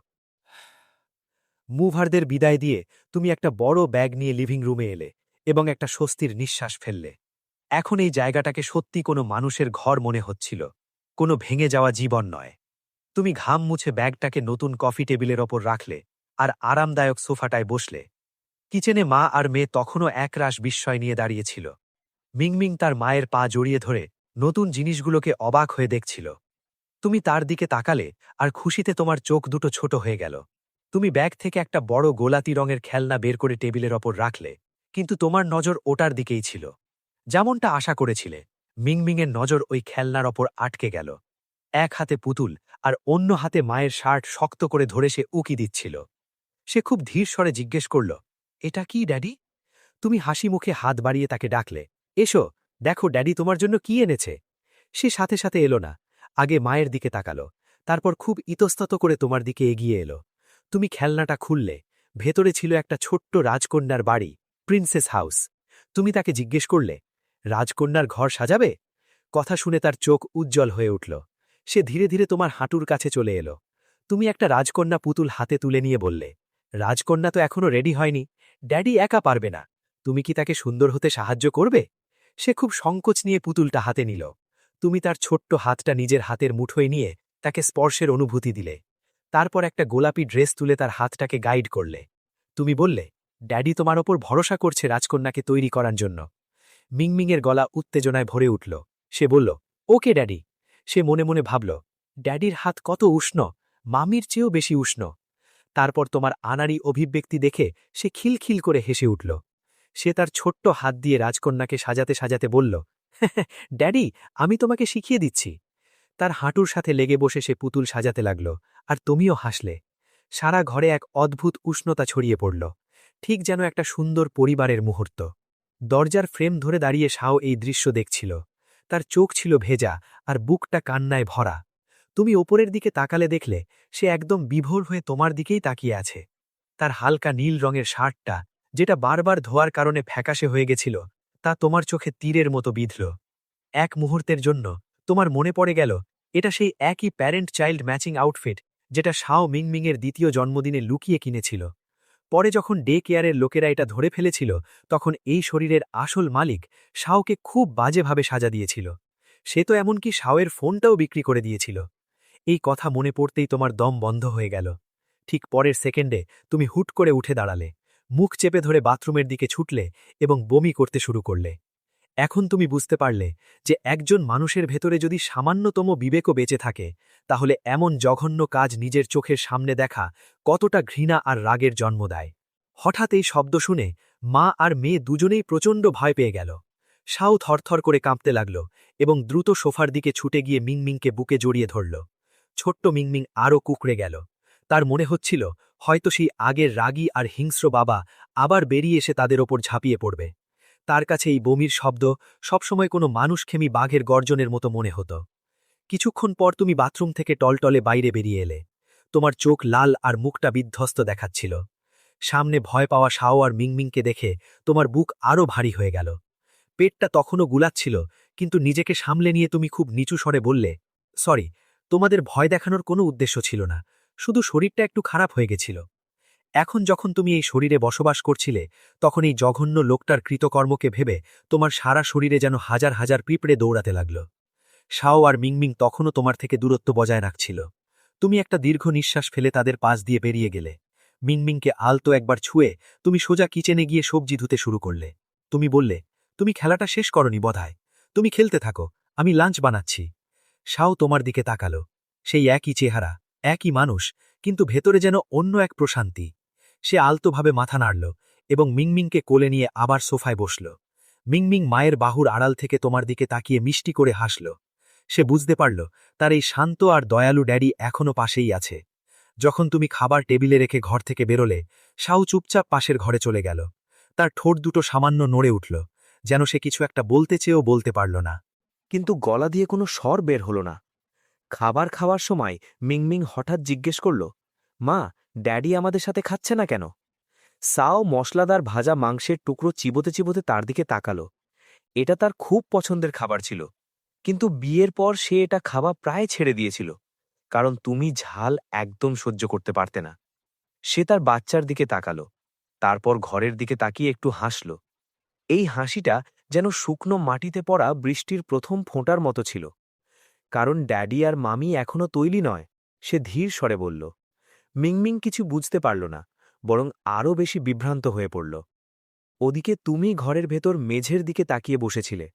মুভারদের বিদায় দিয়ে তুমি একটা বড় ব্যাগ নিয়ে লিভিং রুমে এলে এবং একটা স্বস্তির নিঃশ্বাস ফেললে। এখন এই জায়গাটাকে সত্যি কোনো মানুষের ঘর মনে হচ্ছিল, কোনো ভেঙে যাওয়া জীবন নয়। তুমি ঘাম মুছে ব্যাগটাকে নতুন কফি টেবিলের ওপর রাখলে আর আরামদায়ক সোফাটায় বসলে। কিচেনে মা আর মেয়ে তখনও একরাশ বিস্ময় নিয়ে দাঁড়িয়েছিল। মিংমিং তার মায়ের পা জড়িয়ে ধরে নতুন জিনিসগুলোকে অবাক হয়ে দেখছিল। তুমি তার দিকে তাকালে আর খুশিতে তোমার চোখ দুটো ছোট হয়ে গেল। তুমি ব্যাগ থেকে একটা বড় গোলাপি রঙের খেলনা বের করে টেবিলের ওপর রাখলে, কিন্তু তোমার নজর ওটার দিকেই ছিল। যেমনটা আশা করেছিলে, মিংমিংয়ের নজর ওই খেলনার ওপর আটকে গেল। এক হাতে পুতুল আর অন্য হাতে মায়ের শার্ট শক্ত করে ধরে সে উকি দিচ্ছিল। সে খুব ধীর স্বরে জিজ্ঞেস করল, এটা কি ড্যাডি? তুমি হাসি মুখে হাত বাড়িয়ে তাকে ডাকলে, এসো, দেখো ড্যাডি তোমার জন্য কি এনেছে। সে সাথে সাথে এলো না, আগে মায়ের দিকে তাকালো, তারপর খুব ইতস্তত করে তোমার দিকে এগিয়ে এলো। তুমি খেলনাটা খুললে, ভেতরে ছিল একটা ছোট্ট রাজকন্যার বাড়ি, প্রিন্সেস হাউস। তুমি তাকে জিজ্ঞেস করলে, রাজকন্যার ঘর সাজাবে? কথা শুনে তার চোখ উজ্জ্বল হয়ে উঠল। সে ধীরে ধীরে তোমার হাঁটুর কাছে চলে এলো। তুমি একটা রাজকন্যা পুতুল হাতে তুলে নিয়ে বললে, রাজকন্যা তো এখনো রেডি হয়নি, ড্যাডি একা পারবে না, তুমি কি তাকে সুন্দর হতে সাহায্য করবে? সে খুব সংকোচ নিয়ে পুতুলটা হাতে নিল। তুমি তার ছোট্ট হাতটা নিজের হাতের মুঠোয় নিয়ে তাকে স্পর্শের অনুভূতি দিলে। তারপর একটা গোলাপি ড্রেস তুলে তার হাতটাকে গাইড করলে। তুমি বললে, ড্যাডি তোমার ওপর ভরসা করছে রাজকন্যাকে তৈরি করার জন্য। মিংমিংয়ের গলা উত্তেজনায় ভরে উঠল। সে বলল, ওকে ড্যাডি। সে মনে মনে ভাবল, ড্যাডির হাত কত উষ্ণ, মামির চেয়েও বেশি উষ্ণ। তারপর তোমার আনাড়ি অভিব্যক্তি দেখে সে খিলখিল করে হেসে উঠল। সে তার ছোট্ট হাত দিয়ে রাজকন্যাকে সাজাতে সাজাতে বলল, ড্যাডি, আমি তোমাকে শিখিয়ে দিচ্ছি। তার হাঁটুর সাথে লেগে বসে সে পুতুল সাজাতে লাগল, আর তুমিও হাসলে। সারা ঘরে এক অদ্ভুত উষ্ণতা ছড়িয়ে পড়ল, ঠিক যেন একটা সুন্দর পরিবারের মুহূর্ত। দরজার ফ্রেম ধরে দাঁড়িয়ে শাও এই দৃশ্য দেখছিল। তার চোখ ছিল ভেজা আর বুকটা কান্নায় ভরা। তুমি ওপরের দিকে তাকালে দেখলে সে একদম বিভোর হয়ে তোমার দিকেই তাকিয়ে আছে। তার হালকা নীল রঙের শার্টটা, যেটা বারবার ধোয়ার কারণে ফ্যাকাশে হয়ে গেছিল, তা তোমার চোখে তীরের মতো বিঁধল। এক মুহূর্তের জন্য তোমার মনে পড়ে গেল এটা সেই একই প্যারেন্ট চাইল্ড ম্যাচিং আউটফিট যেটা শাও মিংমিংয়ের দ্বিতীয় জন্মদিনে লুকিয়ে কিনেছিল। পরে যখন ডে কেয়ারের লোকেরা এটা ধরে ফেলেছিল, তখন এই শরীরের আসল মালিক শাওকে খুব বাজেভাবে সাজা দিয়েছিল। সে তো এমনকি শাওয়ের ফোনটাও বিক্রি করে দিয়েছিল। এই কথা মনে পড়তেই তোমার দম বন্ধ হয়ে গেল। ঠিক পরের সেকেন্ডে তুমি হুট করে উঠে দাঁড়ালে, মুখ চেপে ধরে বাথরুমের দিকে ছুটলে এবং বমি করতে শুরু করলে। এখন তুমি বুঝতে পারলে যে একজন মানুষের ভেতরে যদি সামান্যতম বিবেকও বেঁচে থাকে, তাহলে এমন জঘন্য কাজ নিজের চোখের সামনে দেখা কতটা ঘৃণা আর রাগের জন্ম দেয়। হঠাৎ এই শব্দ শুনে মা আর মেয়ে দুজনেই প্রচণ্ড ভয় পেয়ে গেল। শাও থরথর করে কাঁপতে লাগল এবং দ্রুত সোফার দিকে ছুটে গিয়ে মিংমিংকে বুকে জড়িয়ে ধরল। ছোট্ট মিংমিং আরও কুঁকড়ে গেল। তার মনে হচ্ছিল হয়তো সেই আগের রাগী আর হিংস্র বাবা আবার বেরিয়ে এসে তাদের ওপর ঝাঁপিয়ে পড়বে। তার কাছে এই বমির শব্দ সবসময় কোনো মানুষখেমি বাঘের গর্জনের মতো মনে হতো। কিছুক্ষণ পর তুমি বাথরুম থেকে টলটলে বাইরে বেরিয়ে এলে। তোমার চোখ লাল আর মুখটা বিধ্বস্ত দেখাচ্ছিল। সামনে ভয় পাওয়া শাও আর মিংমিংকে দেখে তোমার বুক আরও ভারী হয়ে গেল। পেটটা তখনও গুলাচ্ছিল, কিন্তু নিজেকে সামলে নিয়ে তুমি খুব নিচু স্বরে বললে, সরি, তোমাদের ভয় দেখানোর কোনো উদ্দেশ্য ছিল না, শুধু শরীরটা একটু খারাপ হয়ে গেছিল। এখন যখন তুমি এই শরীরে বসবাস করছিলে, তখন এই জঘন্য লোকটার কৃতকর্মকে ভেবে তোমার সারা শরীরে যেন হাজার হাজার পিঁপড়ে দৌড়াতে লাগল। শাও আর মিংমিং তখনও তোমার থেকে দূরত্ব বজায় রাখছিল। তুমি একটা দীর্ঘ নিঃশ্বাস ফেলে তাদের পাশ দিয়ে বেরিয়ে গেলে। মিংমিংকে আলতো একবার ছুঁয়ে তুমি সোজা কিচেনে গিয়ে সবজি ধুতে শুরু করলে। তুমি বললে, তুমি খেলাটা শেষ করনি বোধহয়, তুমি খেলতে থাকো, আমি লাঞ্চ বানাচ্ছি। শাও তোমার দিকে তাকালো। সেই একই চেহারা, একই মানুষ, কিন্তু ভেতরে যেন অন্য এক প্রশান্তি। সে আলতোভাবে মাথা নাড়ল এবং মিংমিংকে কোলে নিয়ে আবার সোফায় বসল। মিংমিং মায়ের বাহুর আড়াল থেকে তোমার দিকে তাকিয়ে মিষ্টি করে হাসল। সে বুঝতে পারল তার এই শান্ত আর দয়ালু ড্যাডি এখনও পাশেই আছে। যখন তুমি খাবার টেবিলে রেখে ঘর থেকে বেরোলে, শাও চুপচাপ পাশের ঘরে চলে গেল। তার ঠোঁট দুটো সামান্য নড়ে উঠল, যেন সে কিছু একটা বলতে চেয়েও বলতে পারল না। কিন্তু গলা দিয়ে কোনো স্বর বের হলো না। খাবার খাওয়ার সময় মিংমিং হঠাৎ জিজ্ঞেস করল, মা, ড্যাডি আমাদের সাথে খাচ্ছে না কেন? সাও মশলাদার ভাজা মাংসের টুকরো চিবোতে চিবোতে তার দিকে তাকালো। এটা তার খুব পছন্দের খাবার ছিল, কিন্তু বিয়ের পর সে এটা খাওয়া প্রায় ছেড়ে দিয়েছিল, কারণ তুমি ঝাল একদম সহ্য করতে পারতে না। সে তার বাচ্চার দিকে তাকালো, তারপর ঘরের দিকে তাকিয়ে একটু হাসল। এই হাসিটা যেন শুকনো মাটিতে পড়া বৃষ্টির প্রথম ফোঁটার মতো ছিল। কারণ ড্যাডি আর মামি এখনো তৈরি নয়, সে ধীর স্বরে বলল। মিংমিং কিছু বুঝতে পারল না, বরং আরও বেশি বিভ্রান্ত হয়ে পড়ল। ওদিকে তুমি ঘরের ভেতর মেঝের দিকে তাকিয়ে বসেছিলে।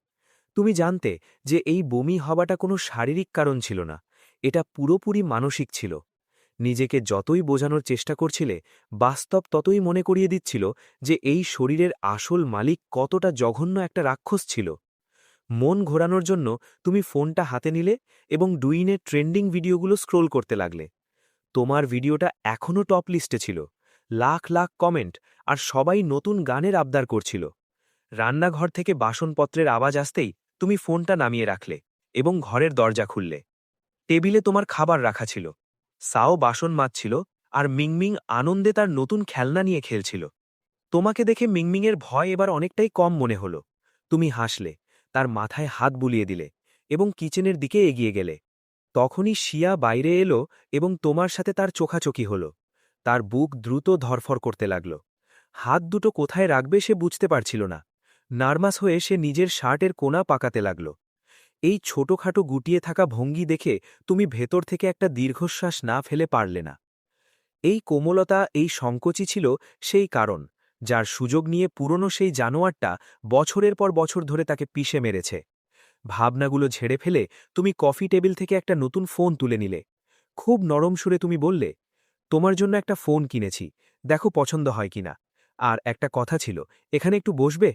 তুমি জানতে যে এই বমি হওয়াটা কোনো শারীরিক কারণ ছিল না, এটা পুরোপুরি মানসিক ছিল। নিজেকে যতই বোঝানোর চেষ্টা করছিলে, বাস্তব ততই মনে করিয়ে দিচ্ছিল যে এই শরীরের আসল মালিক কতটা জঘন্য একটা রাক্ষস ছিল। মন ঘোরানোর জন্য তুমি ফোনটা হাতে নিলে এবং ডুইনের ট্রেন্ডিং ভিডিওগুলো স্ক্রোল করতে লাগলে। তোমার ভিডিওটা এখনও টপ লিস্টে ছিল, লাখ লাখ কমেন্ট, আর সবাই নতুন গানের আবদার করছিল। রান্নাঘর থেকে বাসনপত্রের আওয়াজ আসতেই তুমি ফোনটা নামিয়ে রাখলে এবং ঘরের দরজা খুললে। টেবিলে তোমার খাবার রাখা ছিল, সাও বাসন মাজছিল, আর মিংমিং আনন্দে তার নতুন খেলনা নিয়ে খেলছিল। তোমাকে দেখে মিংমিংয়ের ভয় এবার অনেকটাই কম মনে হলো। তুমি হাসলে, তার মাথায় হাত বুলিয়ে দিলে এবং কিচেনের দিকে এগিয়ে গেলে। তখনই শিয়া বাইরে এলো এবং তোমার সাথে তার চোখাচোখি হল। তার বুক দ্রুত ধরফর করতে লাগল। হাত দুটো কোথায় রাখবে সে বুঝতে পারছিল না। নার্ভাস হয়ে সে নিজের শার্টের কোণা পাকাতে লাগল। এই ছোটখাটো গুটিয়ে থাকা ভঙ্গি দেখে তুমি ভেতর থেকে একটা দীর্ঘশ্বাস না ফেলে পারলে না। এই কোমলতা, এই সংকোচই ছিল সেই কারণ যার সুযোগ নিয়ে পুরনো সেই জানোয়ারটা বছরের পর বছর ধরে তাকে পিষে মেরেছে। ভাবনাগুলো ঝেড়ে ফেলে তুমি কফি টেবিল থেকে একটা নতুন ফোন তুলে নিলে। খুব নরম সুরে তুমি বললে, তোমার জন্য একটা ফোন কিনেছি, দেখো পছন্দ হয় কিনা। আর একটা কথা ছিল, এখানে একটু বসবে?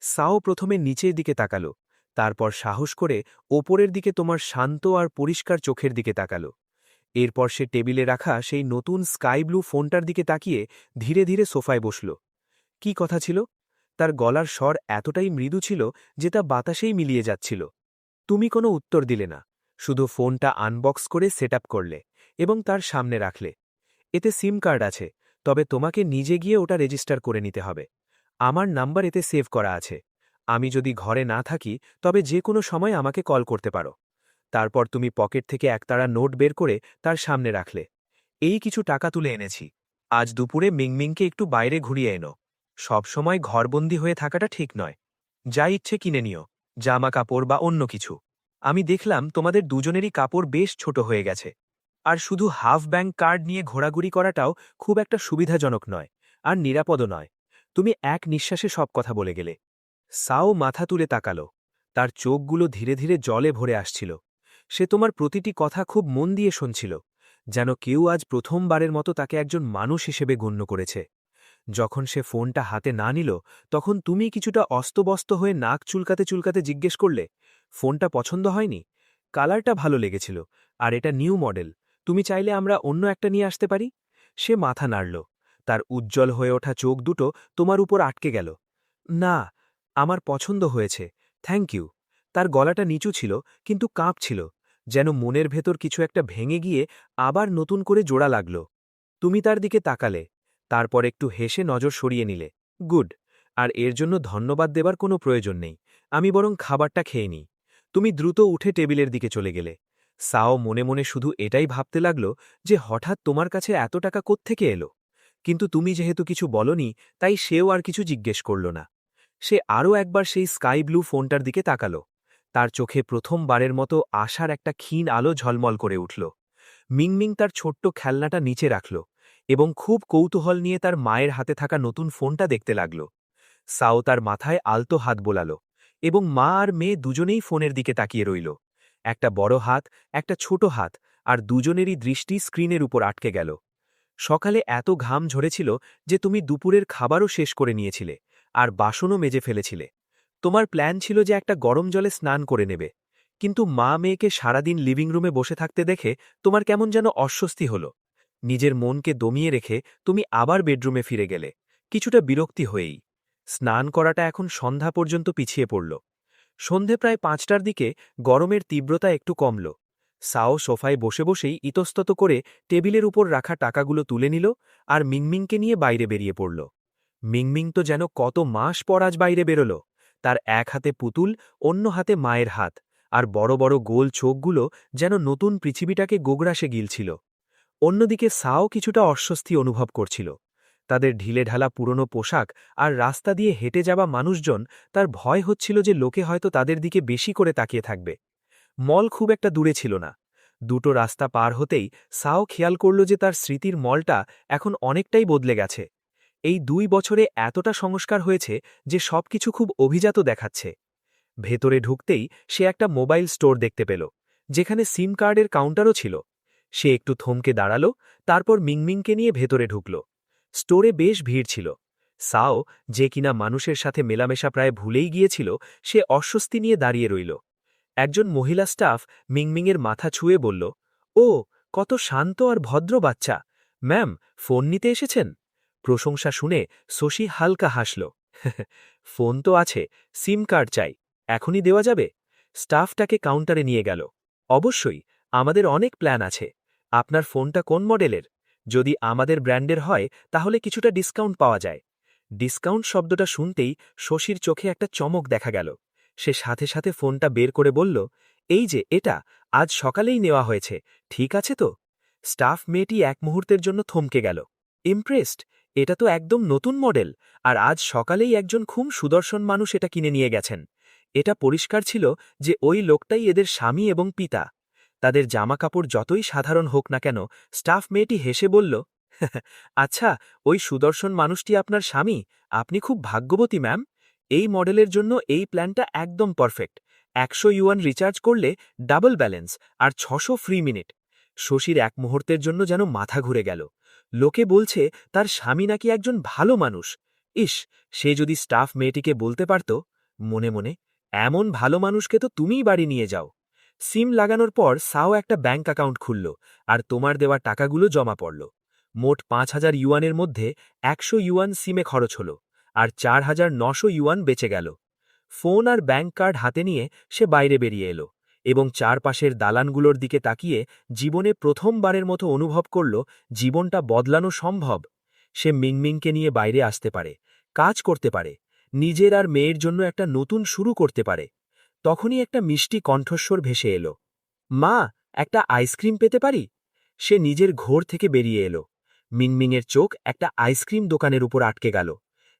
সাও প্রথমে নিচের দিকে তাকালো, তারপর সাহস করে ওপরের দিকে তোমার শান্ত আর পরিষ্কার চোখের দিকে তাকালো। এরপর সে টেবিলে রাখা সেই নতুন স্কাই ব্লু ফোনটার দিকে তাকিয়ে ধীরে ধীরে সোফায় বসল। কি কথা ছিল? তার গলার স্বর এতটাই মৃদু ছিল যে তা বাতাসেই মিলিয়ে যাচ্ছিল। তুমি কোনো উত্তর দিলে না, শুধু ফোনটা আনবক্স করে সেট করলে এবং তার সামনে রাখলে। এতে সিম কার্ড আছে, তবে তোমাকে নিজে গিয়ে ওটা রেজিস্টার করে নিতে হবে। আমার নাম্বার এতে সেভ করা আছে। আমি যদি ঘরে না থাকি তবে যে কোনো সময় আমাকে কল করতে পারো। তারপর তুমি পকেট থেকে একতাড়া নোট বের করে তার সামনে রাখলে। এই কিছু টাকা তুলে এনেছি, আজ দুপুরে মিংমিংকে একটু বাইরে ঘুরিয়ে এনো। সবসময় ঘরবন্দি হয়ে থাকাটা ঠিক নয়। যা ইচ্ছে কিনে নিও, জামা কাপড় বা অন্য কিছু। আমি দেখলাম তোমাদের দুজনেরই কাপড় বেশ ছোট হয়ে গেছে, আর শুধু হাফ ব্যাংক কার্ড নিয়ে ঘোরাঘুরি করাটাও খুব একটা সুবিধাজনক নয়, আর নিরাপদও নয়। তুমি এক নিঃশ্বাসে সব কথা বলে গেলে। সাও মাথা তুলে তাকালো, তার চোখগুলো ধীরে ধীরে জলে ভরে আসছিল। সে তোমার প্রতিটি কথা খুব মন দিয়ে শুনছিল, যেন কেউ আজ প্রথমবারের মতো তাকে একজন মানুষ হিসেবে গণ্য করেছে। যখন সে ফোনটা হাতে না নিল, তখন তুমি কিছুটা অস্তবস্ত হয়ে নাক চুলকাতে চুলকাতে জিজ্ঞেস করলে, ফোনটা পছন্দ হয়নি? কালারটা ভালো লেগেছিল, আর এটা নিউ মডেল। তুমি চাইলে আমরা অন্য একটা নিয়ে আসতে পারি। সে মাথা নাড়ল, তার উজ্জ্বল হয়ে ওঠা চোখ দুটো তোমার উপর আটকে গেল। না, আমার পছন্দ হয়েছে, থ্যাংক ইউ। তার গলাটা নিচু ছিল, কিন্তু কাঁপছিল, যেন মনের ভেতর কিছু একটা ভেঙে গিয়ে আবার নতুন করে জোড়া লাগল। তুমি তার দিকে তাকালে, তারপর একটু হেসে নজর সরিয়ে নিলে। গুড, আর এর জন্য ধন্যবাদ দেবার কোনো প্রয়োজন নেই। আমি বরং খাবারটা খেয়ে নিই। তুমি দ্রুত উঠে টেবিলের দিকে চলে গেলে। সাও মনে মনে শুধু এটাই ভাবতে লাগল যে হঠাৎ তোমার কাছে এত টাকা কোত্থেকে এলো। কিন্তু তুমি যেহেতু কিছু বলনি, তাই সেও আর কিছু জিজ্ঞেস করল না। সে আরও একবার সেই স্কাই ব্লু ফোনটার দিকে তাকালো। তার চোখে প্রথমবারের মতো আশার একটা ক্ষীণ আলো ঝলমল করে উঠল। মিংমিং তার ছোট্ট খেলনাটা নিচে রাখল এবং খুব কৌতূহল নিয়ে তার মায়ের হাতে থাকা নতুন ফোনটা দেখতে লাগল। সাও তার মাথায় আলতো হাত বোলাল এবং মা আর মেয়ে দুজনেই ফোনের দিকে তাকিয়ে রইল। একটা বড় হাত, একটা ছোট হাত, আর দুজনেরই দৃষ্টি স্ক্রিনের উপর আটকে গেল। সকালে এত ঘাম ঝরেছিল যে তুমি দুপুরের খাবারও শেষ করে নিয়েছিলে, আর বাসনও মেজে ফেলেছিলে। তোমার প্ল্যান ছিল যে একটা গরম জলে স্নান করে নেবে, কিন্তু মা মেয়েকে সারাদিন লিভিং রুমে বসে থাকতে দেখে তোমার কেমন যেন অস্বস্তি হল। নিজের মনকে দমিয়ে রেখে তুমি আবার বেডরুমে ফিরে গেলে, কিছুটা বিরক্তি হয়েই। স্নান করাটা এখন সন্ধ্যা পর্যন্ত পিছিয়ে পড়ল। সন্ধে প্রায় ৫টার দিকে গরমের তীব্রতা একটু কমল। সাও সোফায় বসে বসেই ইতস্তত করে টেবিলের উপর রাখা টাকাগুলো তুলে নিল আর মিংমিংকে নিয়ে বাইরে বেরিয়ে পড়ল। মিংমিং তো যেন কত মাস পর আজ বাইরে বেরোল। তার এক হাতে পুতুল, অন্য হাতে মায়ের হাত, আর বড় বড় গোল চোখগুলো যেন নতুন পৃথিবীটাকে গোগ্রাসে গিলছিল। অন্যদিকে সাও কিছুটা অস্বস্তি অনুভব করছিল। তাদের ঢিলেঢালা পুরনো পোশাক আর রাস্তা দিয়ে হেঁটে যাওয়া মানুষজন, তার ভয় হচ্ছিল যে লোকে হয়তো তাদের দিকে বেশি করে তাকিয়ে থাকবে। মল খুব একটা দূরে ছিল না। দুটো রাস্তা পার হতেই সাও খেয়াল করল যে তার স্মৃতির মলটা এখন অনেকটাই বদলে গেছে। এই ২ বছরে এতটা সংস্কার হয়েছে যে সবকিছু খুব অভিজাত দেখাচ্ছে। ভেতরে ঢুকতেই সে একটা মোবাইল স্টোর দেখতে পেল, যেখানে সিম কার্ডের কাউন্টারও ছিল। সে একটু থমকে দাঁড়াল, তারপর মিংমিংকে নিয়ে ভেতরে ঢুকল। স্টোরে বেশ ভিড় ছিল। সাও, যে কিনা মানুষের সাথে মেলামেশা প্রায় ভুলেই গিয়েছিল, সে অস্বস্তি নিয়ে দাঁড়িয়ে রইল। একজন মহিলা স্টাফ মিংমিংয়ের মাথা ছুঁয়ে বলল, ও, কত শান্ত আর ভদ্র বাচ্চা। ম্যাম, ফোন নিতে এসেছেন? প্রশংসা শুনে শশী হালকা হাসল। ফোন তো আছে, সিম কার্ড চাই, এখনই দেওয়া যাবে? স্টাফটাকে কাউন্টারে নিয়ে গেল। অবশ্যই, আমাদের অনেক প্ল্যান আছে। আপনার ফোনটা কোন মডেলের? যদি আমাদের ব্র্যান্ডের হয় তাহলে কিছুটা ডিসকাউন্ট পাওয়া যায়। ডিসকাউন্ট শব্দটা শুনতেই শশীর চোখে একটা চমক দেখা গেল। সে সাথে সাথে ফোনটা বের করে বলল, এই যে এটা, আজ সকালেই নেওয়া হয়েছে, ঠিক আছে তো? স্টাফ মেয়েটি এক মুহূর্তের জন্য থমকে গেল। ইমপ্রেসড, এটা তো একদম নতুন মডেল, আর আজ সকালেই একজন খুব সুদর্শন মানুষ এটা কিনে নিয়ে গেছেন। এটা পরিষ্কার ছিল যে ওই লোকটাই এদের স্বামী এবং পিতা। তাদের জামাকাপড় যতই সাধারণ হোক না কেন, স্টাফ মেয়েটি হেসে বলল, আচ্ছা, ওই সুদর্শন মানুষটি আপনার স্বামী? আপনি খুব ভাগ্যবতী ম্যাম। এই মডেলের জন্য এই প্ল্যানটা একদম পারফেক্ট। ১০০ ইউয়ান রিচার্জ করলে ডাবল ব্যালেন্স আর ৬০০ ফ্রি মিনিট। শশীর এক মুহূর্তের জন্য যেন মাথা ঘুরে গেল। লোকে বলছে তার স্বামী নাকি একজন ভালো মানুষ। ইস, সে যদি স্টাফ মেয়েটিকে বলতে পারত, মনে মনে, এমন ভালো মানুষকে তো তুমিই বাড়ি নিয়ে যাও। সিম লাগানোর পর সাও একটা ব্যাঙ্ক অ্যাকাউন্ট খুলল, আর তোমার দেওয়া টাকাগুলো জমা পড়ল। মোট ৫,০০০ ইউয়ানের মধ্যে ১০০ ইউয়ান সিমে খরচ হল, আর ৪,৯০০ ইউয়ান বেঁচে গেল। ফোন আর ব্যাঙ্ক কার্ড হাতে নিয়ে সে বাইরে বেরিয়ে এলো এবং চারপাশের দালানগুলোর দিকে তাকিয়ে জীবনে প্রথমবারের মতো অনুভব করল জীবনটা বদলানো সম্ভব। সে মিংমিংকে নিয়ে বাইরে আসতে পারে, কাজ করতে পারে, নিজের আর মেয়ের জন্য একটা নতুন শুরু করতে পারে। তখনই একটা মিষ্টি কণ্ঠস্বর ভেসে এলো, মা, একটা আইসক্রিম পেতে পারি? সে নিজের ঘোর থেকে বেরিয়ে এলো। মিংমিংয়ের চোখ একটা আইসক্রিম দোকানের উপর আটকে গেল।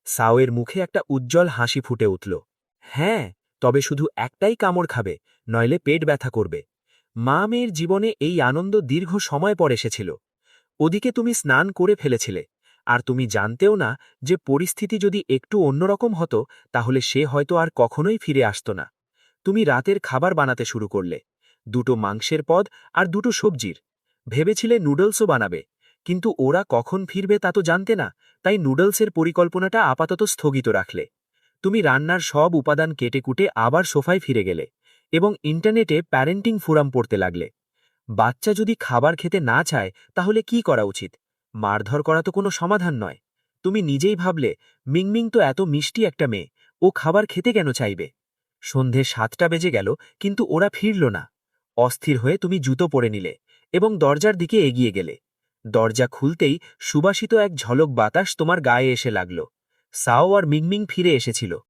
সাওয়ের মুখে একটা উজ্জ্বল হাসি ফুটে উঠল। হ্যাঁ, তবে শুধু একটাই কামড় খাবে, নইলে পেট ব্যথা করবে। মা মেয়ের জীবনে এই আনন্দ দীর্ঘ সময় পর এসেছিল। ওদিকে তুমি স্নান করে ফেলেছিলে, আর তুমি জানতেও না যে পরিস্থিতি যদি একটু অন্যরকম হতো তাহলে সে হয়তো আর কখনোই ফিরে আসত না। তুমি রাতের খাবার বানাতে শুরু করলে, ২টো মাংসের পদ আর ২টো সবজির। ভেবেছিলে নুডলসও বানাবে, কিন্তু ওরা কখন ফিরবে তা তো জানতে না, তাই নুডলসের পরিকল্পনাটা আপাতত স্থগিত রাখলে। তুমি রান্নার সব উপাদান কেটে কুটে আবার সোফায় ফিরে গেলে এবং ইন্টারনেটে প্যারেন্টিং ফোরাম পড়তে লাগলে। বাচ্চা যদি খাবার খেতে না চায় তাহলে কি করা উচিত? মারধর করা তো কোনো সমাধান নয়। তুমি নিজেই ভাবলে, মিংমিং তো এত মিষ্টি একটা মেয়ে, ও খাবার খেতে কেন চাইবে? সন্ধে ৭টা বেজে গেল, কিন্তু ওরা ফিরল না। অস্থির হয়ে তুমি জুতো পরে নিলে এবং দরজার দিকে এগিয়ে গেলে। দরজা খুলতেই সুবাসিত এক ঝলক বাতাস তোমার গায়ে এসে লাগল। সাও আর মিংমিং ফিরে এসেছিল।